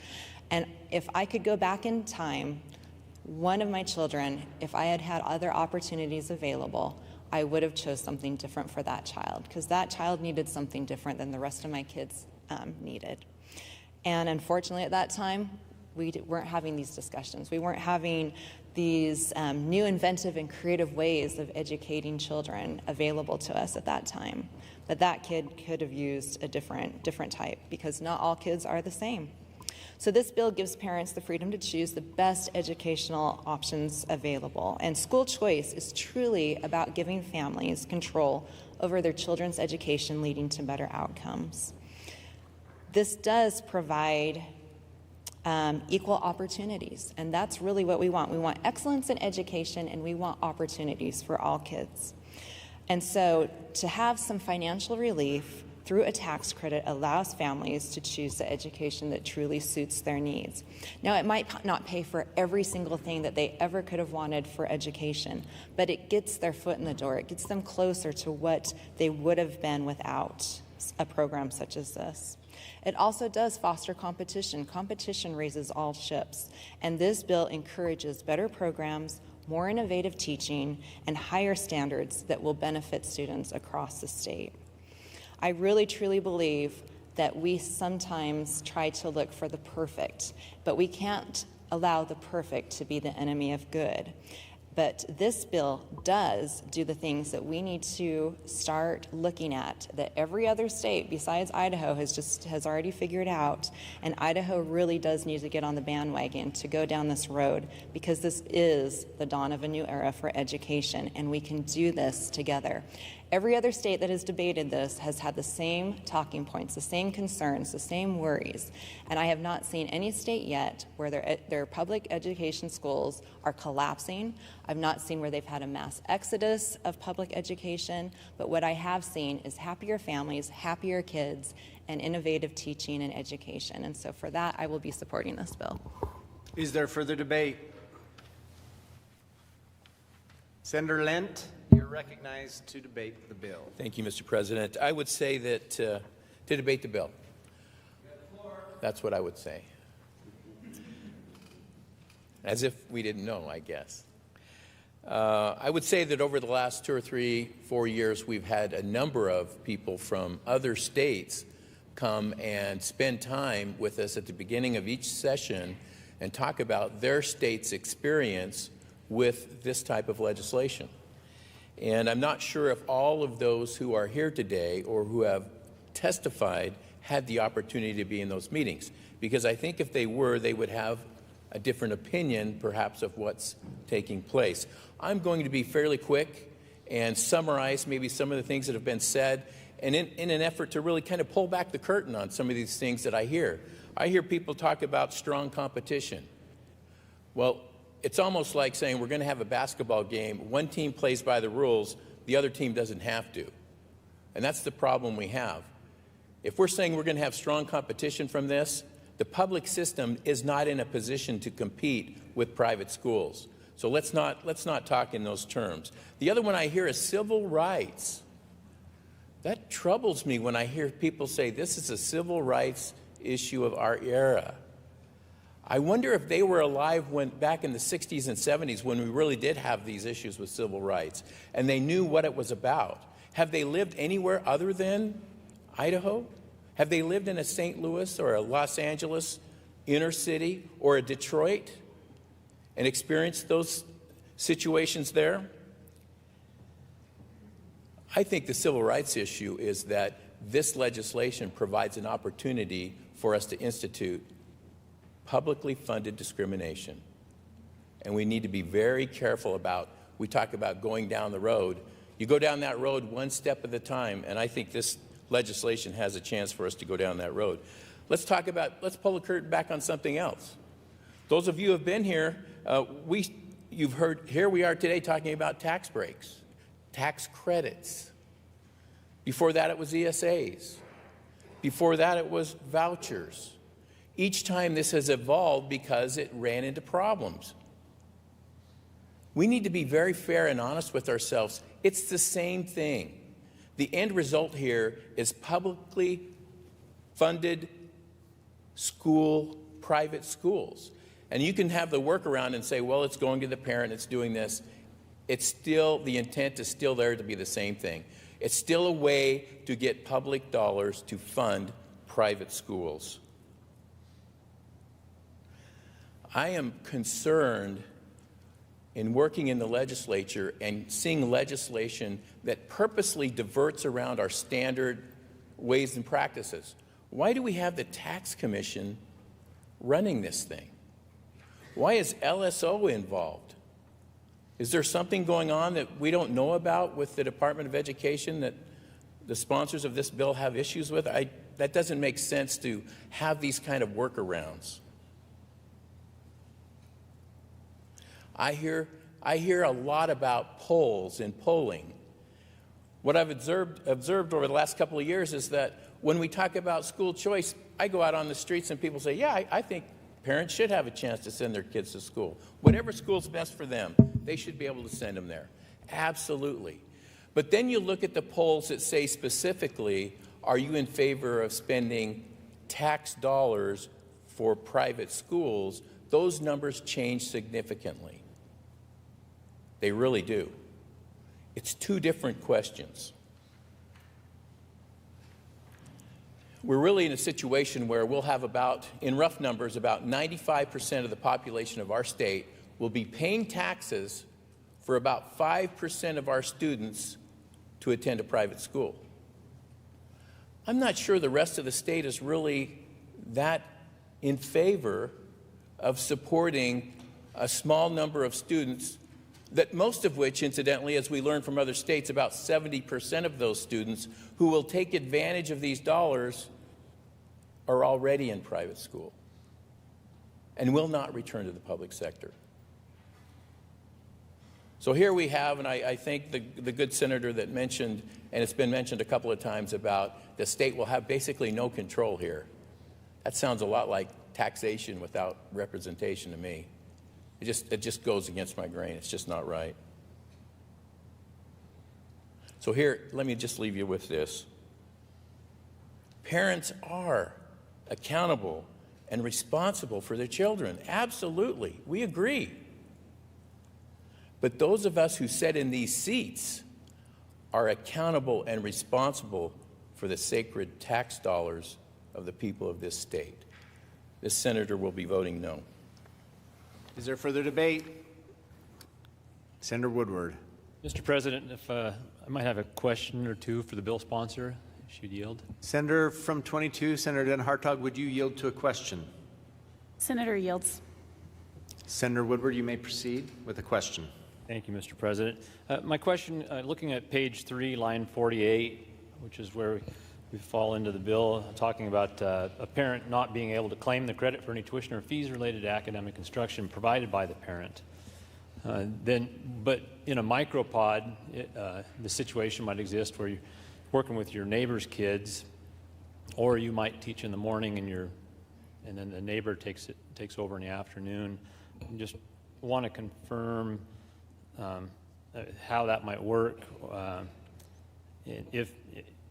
And if I could go back in time, one of my children, if I had had other opportunities available, I would have chose something different for that child, because that child needed something different than the rest of my kids needed. And unfortunately, at that time, we weren't having these discussions. We weren't having these new inventive and creative ways of educating children available to us at that time. But that kid could have used a different type, because not all kids are the same. So this bill gives parents the freedom to choose the best educational options available. And school choice is truly about giving families control over their children's education, leading to better outcomes. This does provide equal opportunities, and that's really what we want. We want excellence in education, and we want opportunities for all kids. And so to have some financial relief through a tax credit allows families to choose the education that truly suits their needs. Now, it might not pay for every single thing that they ever could have wanted for education, but it gets their foot in the door. It gets them closer to what they would have been without a program such as this. It also does foster competition. Competition raises all ships, and this bill encourages better programs, more innovative teaching, and higher standards that will benefit students across the state. I really, truly believe that we sometimes try to look for the perfect, but we can't allow the perfect to be the enemy of good. But this bill does do the things that we need to start looking at, that every other state besides Idaho has already figured out, and Idaho really does need to get on the bandwagon to go down this road, because this is the dawn of a new era for education, and we can do this together. Every other state that has debated this has had the same talking points, the same concerns, the same worries. And I have not seen any state yet where their public education schools are collapsing. I've not seen where they've had a mass exodus of public education. But what I have seen is happier families, happier kids, and innovative teaching and education. And so for that, I will be supporting this bill. Is there further debate? Senator Lent, you're recognized to debate the bill. Thank you, Mr. President. I would say that to debate the bill. That's what I would say. As if we didn't know, I guess. I would say that over the last 2 or 3, 4 years, we've had a number of people from other states come and spend time with us at the beginning of each session and talk about their state's experience with this type of legislation. And I'm not sure if all of those who are here today or who have testified had the opportunity to be in those meetings, because I think if they were, they would have a different opinion, perhaps, of what's taking place. I'm going to be fairly quick and summarize maybe some of the things that have been said, and in an effort to really kind of pull back the curtain on some of these things that I hear. I hear people talk about strong competition. Well, it's almost like saying we're going to have a basketball game. One team plays by the rules, the other team doesn't have to. And that's the problem we have. If we're saying we're going to have strong competition from this, the public system is not in a position to compete with private schools. So let's not talk in those terms. The other one I hear is civil rights. That troubles me when I hear people say this is a civil rights issue of our era. I wonder if they were alive back in the 60s and 70s when we really did have these issues with civil rights, and they knew what it was about. Have they lived anywhere other than Idaho? Have they lived in a St. Louis or a Los Angeles inner city or a Detroit and experienced those situations there? I think the civil rights issue is that this legislation provides an opportunity for us to institute publicly funded discrimination. And we need to be very careful about, we talk about going down the road. You go down that road one step at a time, and I think this legislation has a chance for us to go down that road. Let's pull the curtain back on something else. Those of you who have been here, you've heard, here we are today talking about tax breaks, tax credits. Before that, it was ESAs. Before that, it was vouchers. Each time this has evolved because it ran into problems. We need to be very fair and honest with ourselves. It's the same thing. The end result here is publicly funded private schools. And you can have the workaround and say, well, it's going to the parent, it's doing this. It's still, the intent is still there to be the same thing. It's still a way to get public dollars to fund private schools. I am concerned in working in the legislature and seeing legislation that purposely diverts around our standard ways and practices. Why do we have the tax commission running this thing? Why is LSO involved? Is there something going on that we don't know about with the Department of Education that the sponsors of this bill have issues with? That doesn't make sense to have these kind of workarounds. I hear a lot about polls and polling. What I've observed over the last couple of years is that when we talk about school choice, I go out on the streets and people say, yeah, I think parents should have a chance to send their kids to school. Whatever school's best for them, they should be able to send them there. Absolutely. But then you look at the polls that say specifically, are you in favor of spending tax dollars for private schools? Those numbers change significantly. They really do. It's two different questions. We're really in a situation where we'll have in rough numbers, about 95% of the population of our state will be paying taxes for about 5% of our students to attend a private school. I'm not sure the rest of the state is really that in favor of supporting a small number of students, that most of which, incidentally, as we learn from other states, about 70% of those students who will take advantage of these dollars are already in private school and will not return to the public sector. So here we have, and I think the good senator that mentioned, and it's been mentioned a couple of times, about the state will have basically no control here. That sounds a lot like taxation without representation to me. It just goes against my grain. It's just not right. So here, let me just leave you with this. Parents are accountable and responsible for their children. Absolutely. We agree. But those of us who sit in these seats are accountable and responsible for the sacred tax dollars of the people of this state. This senator will be voting no. Is there further debate? Senator Woodward. Mr. President, if I might have a question or two for the bill sponsor, if you'd yield. Senator from 22, Senator Den Hartog, would you yield to a question? Senator yields. Senator Woodward, you may proceed with a question. Thank you, Mr. President. My question, looking at page 3, line 48, which is where we fall into the bill, talking about a parent not being able to claim the credit for any tuition or fees related to academic instruction provided by the parent. But in a micropod, the situation might exist where you're working with your neighbor's kids, or you might teach in the morning and then the neighbor takes over in the afternoon. I just want to confirm how that might work.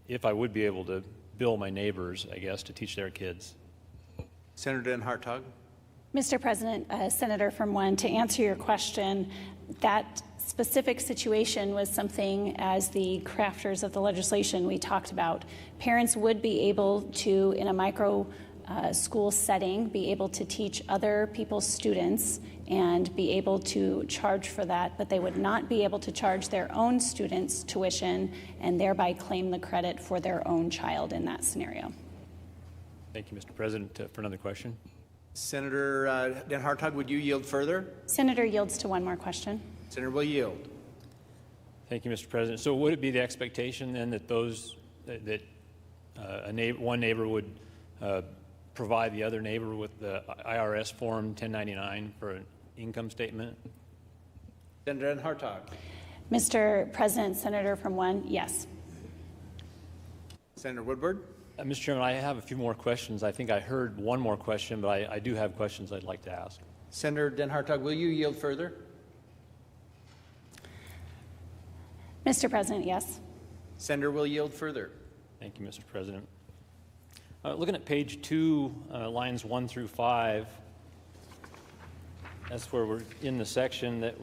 If I would be able to bill my neighbors, I guess, to teach their kids. Senator Den Hartog. Mr. President, Senator from 1, to answer your question, that specific situation was something, as the crafters of the legislation we talked about. Parents would be able to, in a micro school setting, be able to teach other people's students and be able to charge for that, but they would not be able to charge their own students tuition and thereby claim the credit for their own child in that scenario. Thank you, Mr. President. For another question. Senator Den Hartog, would you yield further? Senator yields to one more question. Senator will yield. Thank you, Mr. President. So would it be the expectation then that one neighbor would provide the other neighbor with the IRS Form 1099 for an income statement? Senator Den Hartog. Mr. President, Senator from 1, yes. Senator Woodward. Mr. Chairman, I have a few more questions. I think I heard one more question, but I do have questions I'd like to ask. Senator Den Hartog, will you yield further? Mr. President, yes. Senator will yield further. Thank you, Mr. President. Looking at page 2, lines 1 through 5, that's where we're in the section that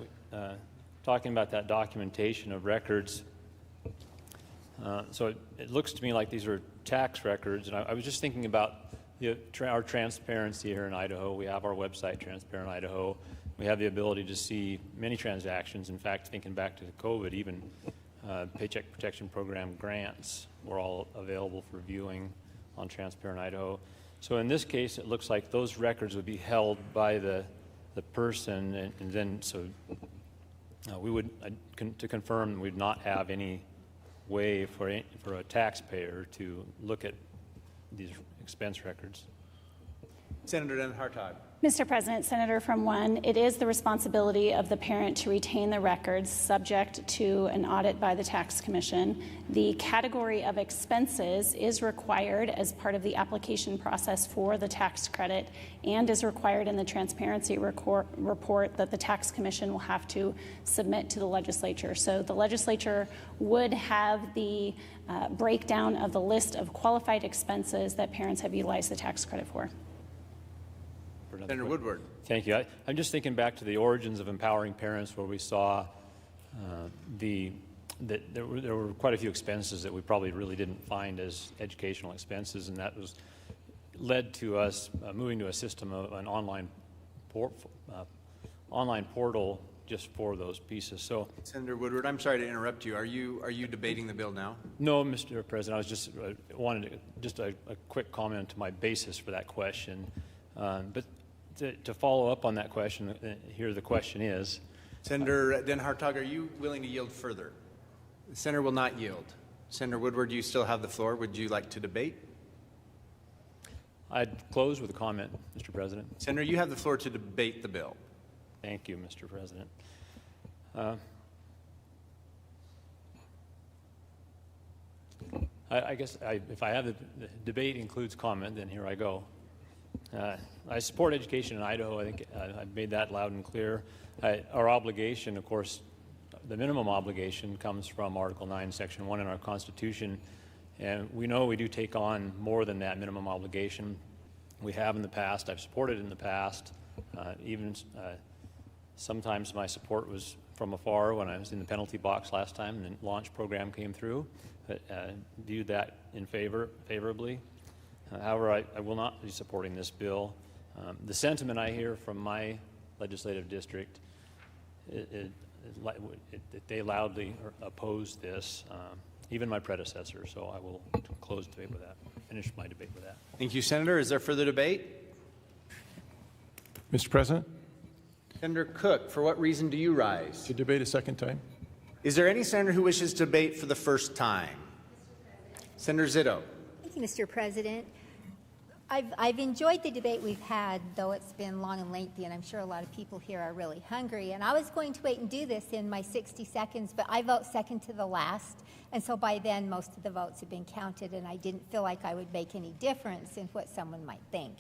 talking about that documentation of records. So it looks to me like these are tax records, and I was just thinking about our transparency here in Idaho. We have our website, Transparent Idaho. We have the ability to see many transactions. In fact, thinking back to COVID, even Paycheck Protection Program grants were all available for viewing on Transparent Idaho. So in this case, it looks like those records would be held by the person, and then so we would, to confirm, we'd not have any way for a taxpayer to look at these expense records. Senator Den Hartog. Mr. President, Senator from 1, it is the responsibility of the parent to retain the records subject to an audit by the Tax Commission. The category of expenses is required as part of the application process for the tax credit and is required in the transparency report that the Tax Commission will have to submit to the legislature. So the legislature would have the breakdown of the list of qualified expenses that parents have utilized the tax credit for. Senator Woodward. Thank you. I'm just thinking back to the origins of Empowering Parents, where we saw that there were quite a few expenses that we probably really didn't find as educational expenses, and that was led to us moving to a system of an online portal just for those pieces. So, Senator Woodward, I'm sorry to interrupt you. Are you debating the bill now? No, Mr. President. I was just wanted just a quick comment to my basis for that question, but. To follow up on that question, here the question is. Senator Den Hartog, are you willing to yield further? The senator will not yield. Senator Woodward, you still have the floor. Would you like to debate? I'd close with a comment, Mr. President. Senator, you have the floor to debate the bill. Thank you, Mr. President. I guess if I have the debate includes comment, then here I go. I support education in Idaho. I think I've made that loud and clear. Our obligation, of course, the minimum obligation comes from Article 9, Section 1 in our Constitution, and we know we do take on more than that minimum obligation. We have in the past. I've supported in the past. Even sometimes my support was from afar when I was in the penalty box last time and the launch program came through, but viewed that in favorably. However, I will not be supporting this bill. The sentiment I hear from my legislative district, they loudly oppose this, even my predecessor. So I will close the debate with that, finish my debate with that. Thank you, Senator. Is there further debate? Mr. President? Senator Cook, for what reason do you rise? To debate a second time. Is there any senator who wishes to debate for the first time? Senator Zito. Thank you, Mr. President. I've enjoyed the debate we've had, though it's been long and lengthy, and I'm sure a lot of people here are really hungry. And I was going to wait and do this in my 60 seconds, but I vote second to the last. And so by then, most of the votes have been counted, and I didn't feel like I would make any difference in what someone might think.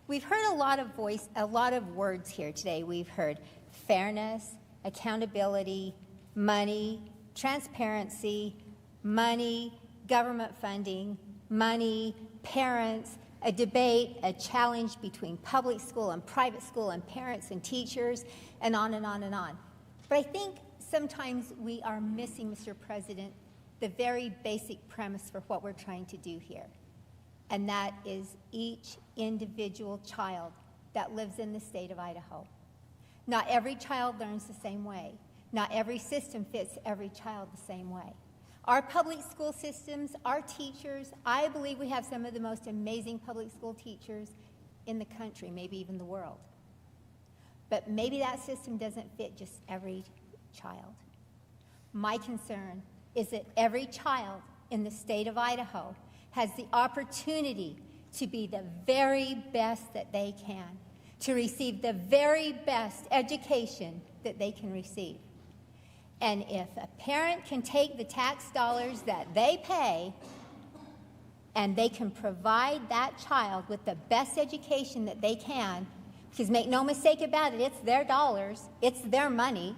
We've heard a lot of words here today. We've heard fairness, accountability, money, transparency, money, government funding, money, parents, a debate, a challenge between public school and private school and parents and teachers, and on and on and on. But I think sometimes we are missing, Mr. President, the very basic premise for what we're trying to do here. And that is each individual child that lives in the state of Idaho. Not every child learns the same way. Not every system fits every child the same way. Our public school systems, our teachers, I believe we have some of the most amazing public school teachers in the country, maybe even the world. But maybe that system doesn't fit just every child. My concern is that every child in the state of Idaho has the opportunity to be the very best that they can, to receive the very best education that they can receive. And if a parent can take the tax dollars that they pay and they can provide that child with the best education that they can, because make no mistake about it, it's their dollars, it's their money,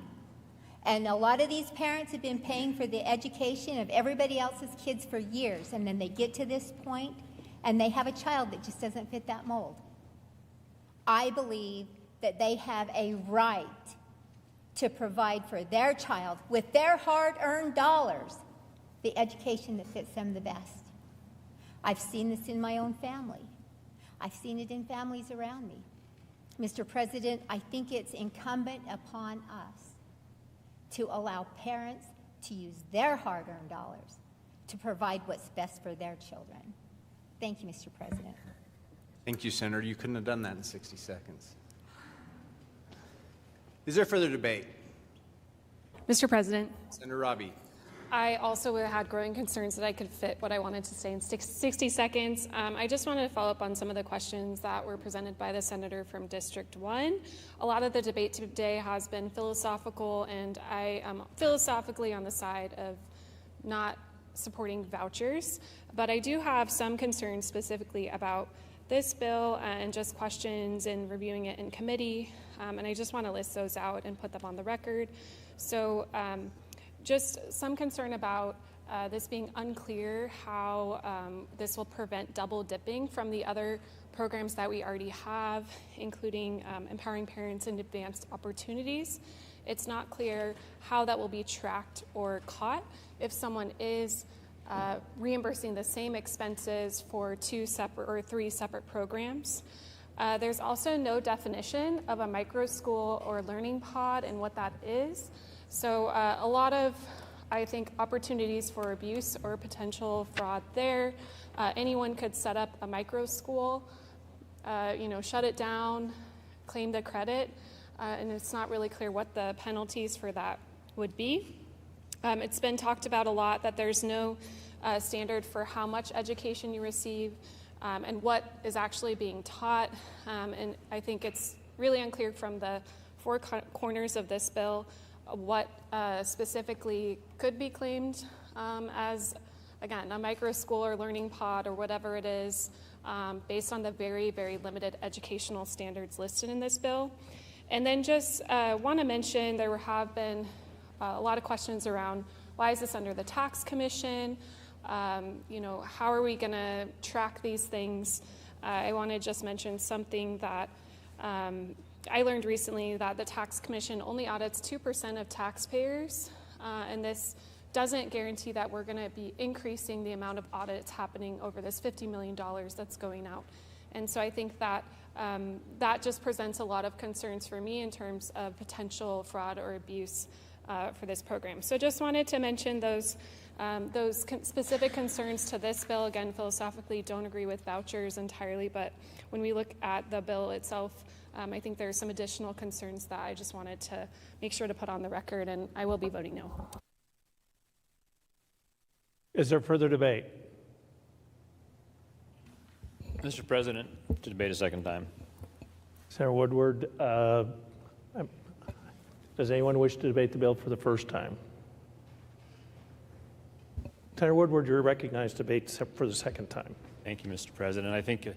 and a lot of these parents have been paying for the education of everybody else's kids for years, and then they get to this point and they have a child that just doesn't fit that mold. I believe that they have a right to provide for their child with their hard-earned dollars the education that fits them the best. I've seen this in my own family. I've seen it in families around me. Mr. President, I think it's incumbent upon us to allow parents to use their hard-earned dollars to provide what's best for their children. Thank you, Mr. President. Thank you, Senator. You couldn't have done that in 60 seconds. Is there further debate? Mr. President, Senator Robbie. I also had growing concerns that I could fit what I wanted to say in 60 seconds. I just wanted to follow up on some of the questions that were presented by the senator from District 1. A lot of the debate today has been philosophical, and I am philosophically on the side of not supporting vouchers, but I do have some concerns specifically about this bill and just questions in reviewing it in committee, and I just want to list those out and put them on the record. So just some concern about this being unclear how this will prevent double dipping from the other programs that we already have, including empowering parents and advanced opportunities. It's not clear how that will be tracked or caught if someone is reimbursing the same expenses for 2 separate or 3 separate programs. There's also no definition of a micro school or learning pod and what that is. So a lot of, I think, opportunities for abuse or potential fraud there. Anyone could set up a micro school, shut it down, claim the credit, and it's not really clear what the penalties for that would be. It's been talked about a lot that there's no standard for how much education you receive and what is actually being taught. And I think it's really unclear from the 4 corners of this bill what specifically could be claimed as, again, a micro school or learning pod or whatever it is, based on the very, very limited educational standards listed in this bill. And then just want to mention there have been a lot of questions around why is this under the tax commission? How are we going to track these things? I want to just mention something that I learned recently, that the tax commission only audits 2% of taxpayers, and this doesn't guarantee that we're going to be increasing the amount of audits happening over this $50 million that's going out. And so I think that that just presents a lot of concerns for me in terms of potential fraud or abuse for this program. So just wanted to mention those specific concerns to this bill. Again, philosophically don't agree with vouchers entirely, but when we look at the bill itself, I think there are some additional concerns that I just wanted to make sure to put on the record, and I will be voting no. Is there further debate? Mr. President, to debate a second time. Senator Woodward, does anyone wish to debate the bill for the first time? Senator Woodward, you're recognized to debate for the second time. Thank you, Mr. President. I think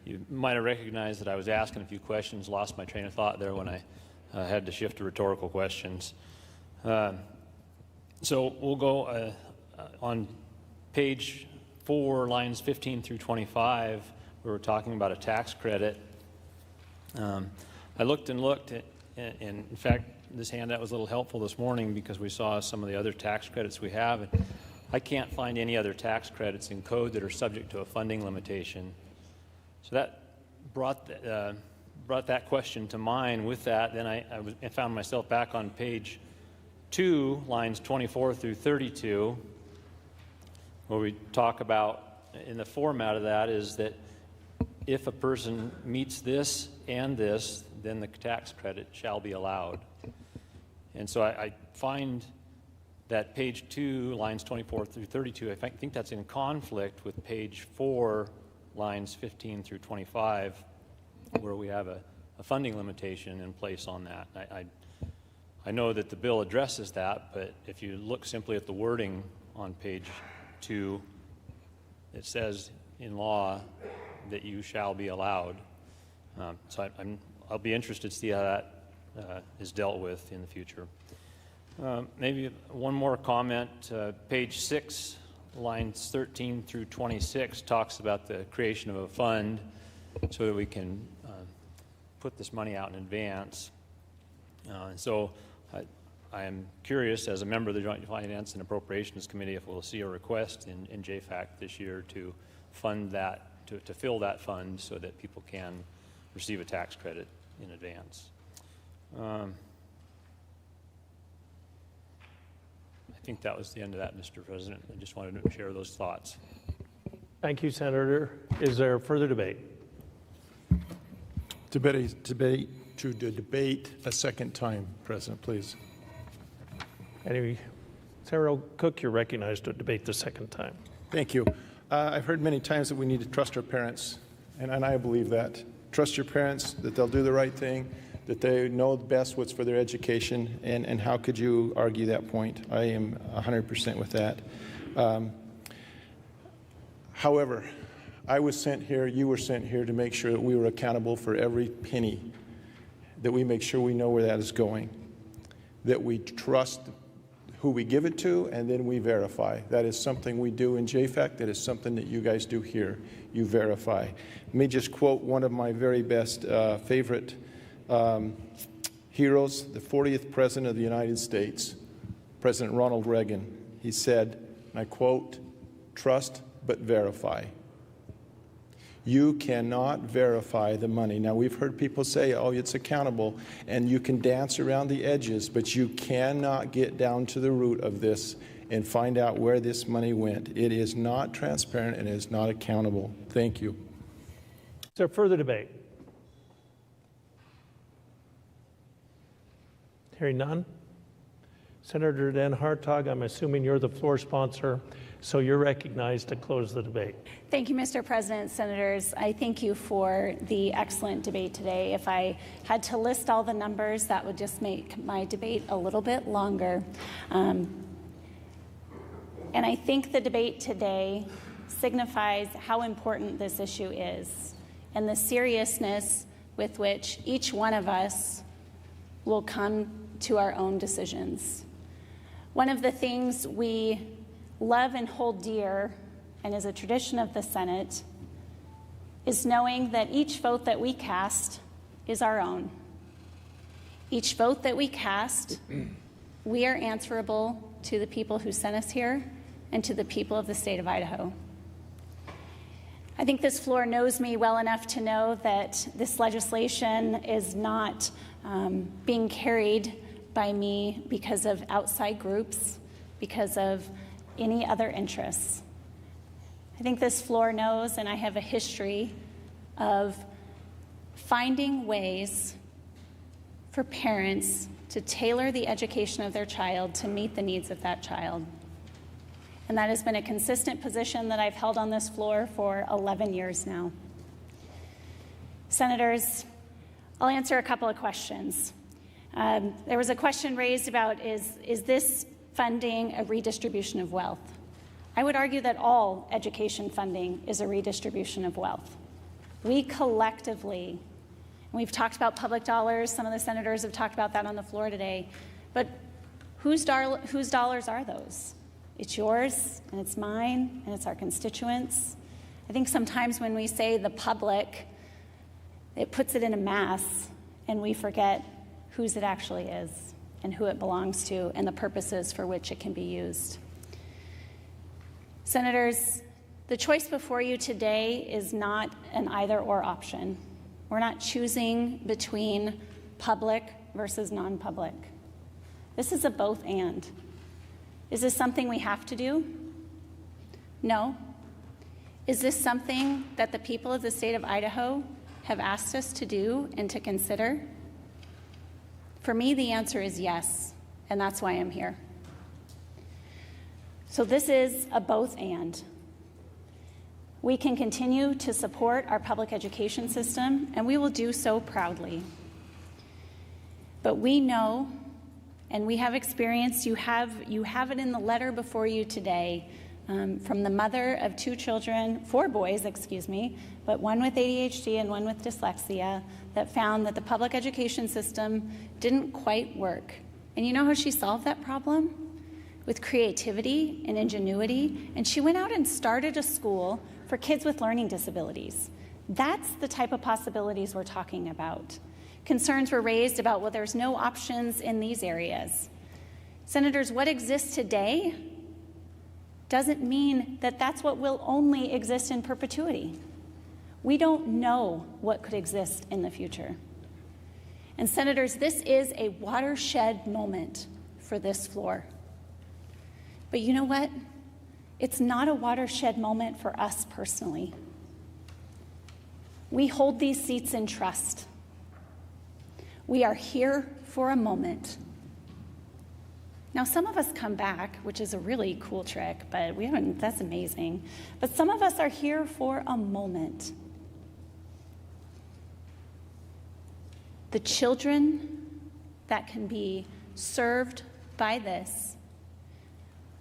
you might have recognized that I was asking a few questions, lost my train of thought there when I had to shift to rhetorical questions. So we'll go on page 4, lines 15 through 25, we were talking about a tax credit. I looked and looked, and in fact, this handout was a little helpful this morning because we saw some of the other tax credits we have. And I can't find any other tax credits in code that are subject to a funding limitation. So that brought brought that question to mind. With that, then I found myself back on page 2, lines 24 through 32, where we talk about, in the format of that, is that if a person meets this and this, then the tax credit shall be allowed. And so I find that page 2, lines 24 through 32, I think that's in conflict with page 4, lines 15 through 25, where we have a funding limitation in place on that. I know that the bill addresses that, but if you look simply at the wording on page 2, it says in law that you shall be allowed. So I'll be interested to see how that is dealt with in the future. Maybe one more comment. Page 6, lines 13 through 26 talks about the creation of a fund so that we can put this money out in advance. So I am curious, as a member of the Joint Finance and Appropriations Committee, if we'll see a request in JFAC this year to fund that, to fill that fund so that people can receive a tax credit in advance. I think that was the end of that, Mr. President. I just wanted to share those thoughts. Thank you, Senator. Is there further debate? Debate a second time, President, please. Senator Cook, you're recognized to debate the second time. Thank you. I've heard many times that we need to trust our parents, and I believe that. Trust your parents, that they'll do the right thing, that they know best what's for their education, and how could you argue that point? I am 100% with that. However, I was sent here, you were sent here to make sure that we were accountable for every penny, that we make sure we know where that is going, that we trust who we give it to, and then we verify. That is something we do in JFAC. That is something that you guys do here. You verify. Let me just quote one of my very best favorite heroes, the 40th President of the United States, President Ronald Reagan. He said, and I quote, "Trust but verify." You cannot verify the money. Now, we've heard people say, oh, it's accountable, and you can dance around the edges, but you cannot get down to the root of this and find out where this money went. It is not transparent and it is not accountable. Thank you. Is there further debate? Hearing none. Senator Dan Hartog, I'm assuming you're the floor sponsor, so you're recognized to close the debate. Thank you, Mr. President, Senators. I thank you for the excellent debate today. If I had to list all the numbers, that would just make my debate a little bit longer. And I think the debate today signifies how important this issue is and the seriousness with which each one of us will come to our own decisions. One of the things we love and hold dear, and is a tradition of the Senate, is knowing that each vote that we cast is our own. Each vote that we cast, we are answerable to the people who sent us here and to the people of the state of Idaho. I think this floor knows me well enough to know that this legislation is not being carried by me because of outside groups, because of any other interests. I think this floor knows, and I have a history of finding ways for parents to tailor the education of their child to meet the needs of that child. And that has been a consistent position that I've held on this floor for 11 years now. Senators, I'll answer a couple of questions. There was a question raised about, is this funding a redistribution of wealth? I would argue that all education funding is a redistribution of wealth. We collectively, and we've talked about public dollars, some of the senators have talked about that on the floor today, but whose dollars are those? It's yours, and it's mine, and it's our constituents. I think sometimes when we say the public, it puts it in a mass, and we forget whose it actually is and who it belongs to and the purposes for which it can be used. Senators, the choice before you today is not an either-or option. We're not choosing between public versus non-public. This is a both and. Is this something we have to do? No. Is this something that the people of the state of Idaho have asked us to do and to consider? For me, the answer is yes, and that's why I'm here. So this is a both and. We can continue to support our public education system, and we will do so proudly. But we know, and we have experience, you have it in the letter before you today, from the mother of 2 children, 4 boys, but one with ADHD and one with dyslexia, that found that the public education system didn't quite work. And you know how she solved that problem? With creativity and ingenuity, and she went out and started a school for kids with learning disabilities. That's the type of possibilities we're talking about. Concerns were raised about, well, there's no options in these areas. Senators, what exists today doesn't mean that that's what will only exist in perpetuity. We don't know what could exist in the future. And Senators, this is a watershed moment for this floor. But you know what? It's not a watershed moment for us personally. We hold these seats in trust. We are here for a moment. Now, some of us come back, which is a really cool trick, but that's amazing. But some of us are here for a moment. The children that can be served by this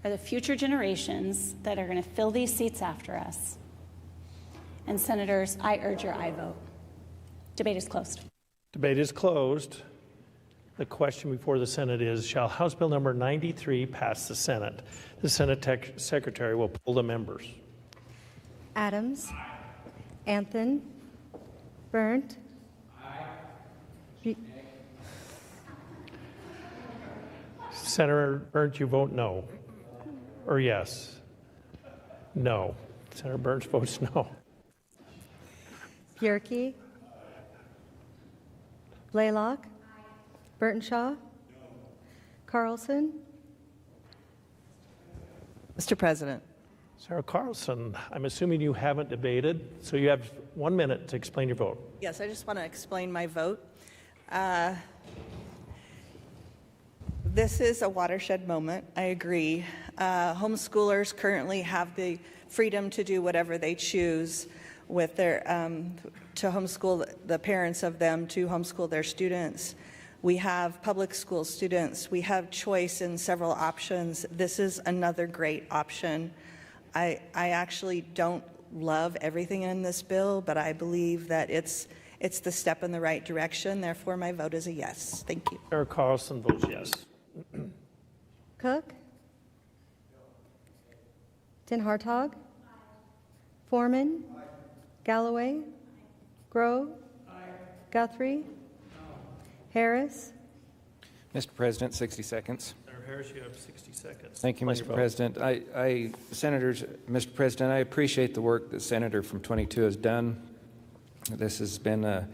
are the future generations that are going to fill these seats after us. And Senators, I urge your aye vote. Debate is closed. Debate is closed. The question before the Senate is, shall House Bill number 93 pass the Senate? The Senate Secretary will poll the members. Adams. Anthony. Bernt. Senator Bernt, you vote no. Or yes? No. Senator Bernt votes no. Bjerke. Blaylock. Burtonshaw. Carlson. Mr. President. Sarah Carlson, I'm assuming you haven't debated, so you have 1 minute to explain your vote. Yes, I just want to explain my vote. This is a watershed moment. I agree. Homeschoolers currently have the freedom to do whatever they choose with their to homeschool the parents of them, to homeschool their students. We have public school students. We have choice in several options. This is another great option. I actually don't love everything in this bill, but I believe that it's the step in the right direction. Therefore, my vote is a yes. Thank you. Sarah Carlson votes yes. Cook. Tin Hartog. Foreman. Galloway. Grove. Guthrie. Harris. Mr. President, 60 seconds. Senator Harris, you have 60 seconds. Thank you, Mr. President. Senators, Mr. President, I appreciate the work that Senator from 22 has done. This has been a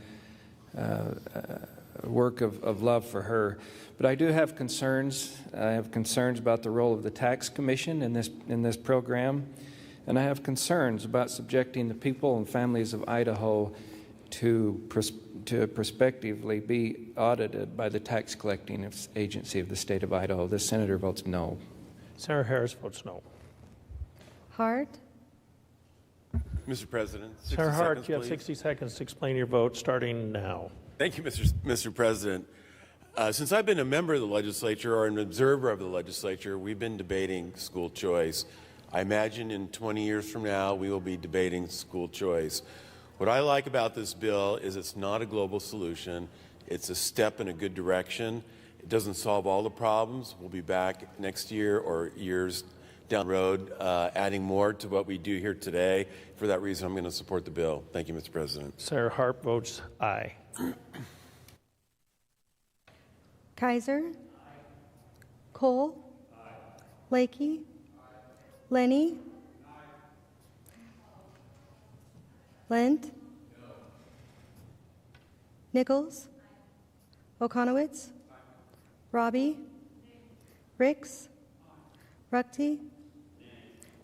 work of love for her. But I do have concerns. I have concerns about the role of the Tax Commission in this program. And I have concerns about subjecting the people and families of Idaho to prospectively be audited by the tax collecting agency of the state of Idaho. This senator votes no. Senator Harris votes no. Hart. Mr. President. Senator Hart, you have 60 seconds to explain your vote starting now. Thank you, Mr. President. Since I've been a member of the legislature or an observer of the legislature, we've been debating school choice. I imagine in 20 years from now, we will be debating school choice. What I like about this bill is it's not a global solution. It's a step in a good direction. It doesn't solve all the problems. We'll be back next year or years down the road adding more to what we do here today. For that reason, I'm going to support the bill. Thank you, Mr. President. Senator Hart votes aye. Kaiser. Cole. Lakey. Lenney. Lent. Nichols, Okonowitz, Robbie, Ricks, Ruchti,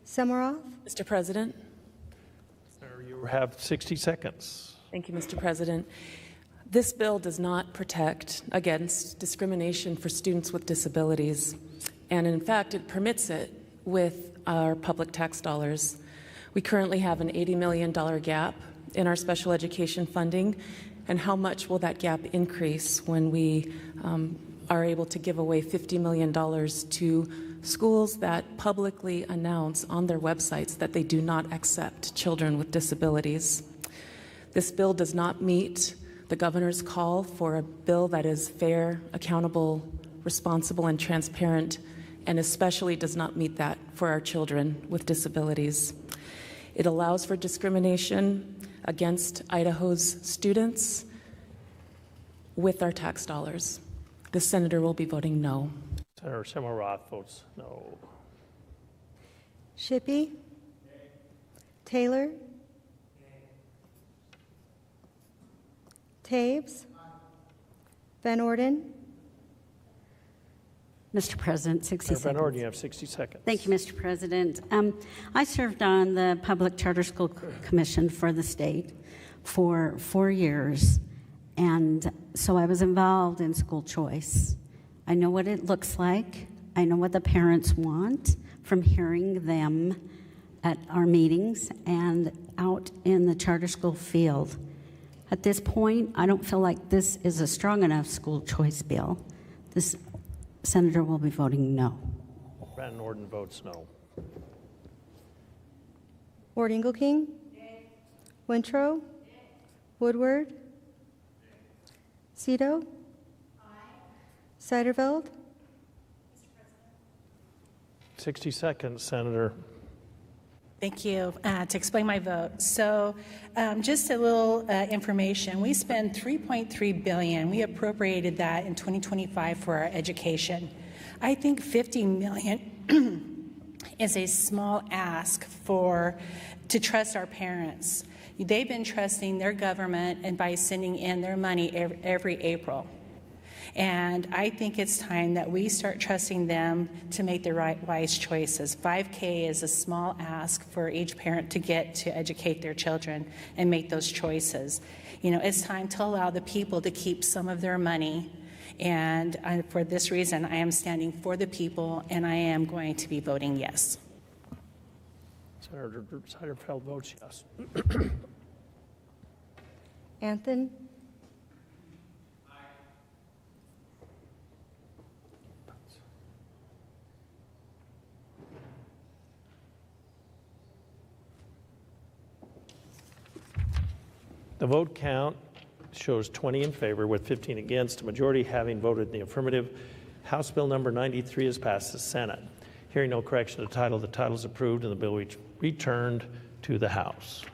Samaroff. Mr. President. Senator, you have 60 seconds. Thank you, Mr. President. This bill does not protect against discrimination for students with disabilities, and in fact, it permits it with our public tax dollars. We currently have an $80 million gap in our special education funding, and how much will that gap increase when we are able to give away $50 million to schools that publicly announce on their websites that they do not accept children with disabilities? This bill does not meet the governor's call for a bill that is fair, accountable, responsible, and transparent, and especially does not meet that for our children with disabilities. It allows for discrimination against Idaho's students with our tax dollars. The senator will be voting no. Senator Samaroff votes no. Shippy, Taylor, Taves, Van Orden. Mr. President, 60 Senator seconds. Van Orden, you have 60 seconds. Thank you, Mr. President. I served on the Public Charter School Commission for the state for 4 years, and so I was involved in school choice. I know what it looks like. I know what the parents want from hearing them at our meetings and out in the charter school field. At this point, I don't feel like this is a strong enough school choice bill. This senator will be voting no. Van Orden votes no. Ward-Engelking, Wintrow, Woodward, Zito, Seiderveld. 60 seconds, Senator. Thank you. To explain my vote. So just a little information. We spend $3.3 billion. We appropriated that in 2025 for our education. I think $50 million is a small ask to trust our parents. They've been trusting their government and by sending in their money every April. And I think it's time that we start trusting them to make the right, wise choices. $5K is a small ask for each parent to get to educate their children and make those choices. You know, it's time to allow the people to keep some of their money. And for this reason, I am standing for the people, and I am going to be voting yes. Senator Seiderveld votes yes. Anthony. The vote count shows 20 in favor with 15 against, a majority having voted in the affirmative. House Bill number 93 has passed the Senate. Hearing no correction to the title is approved and the bill returned to the House.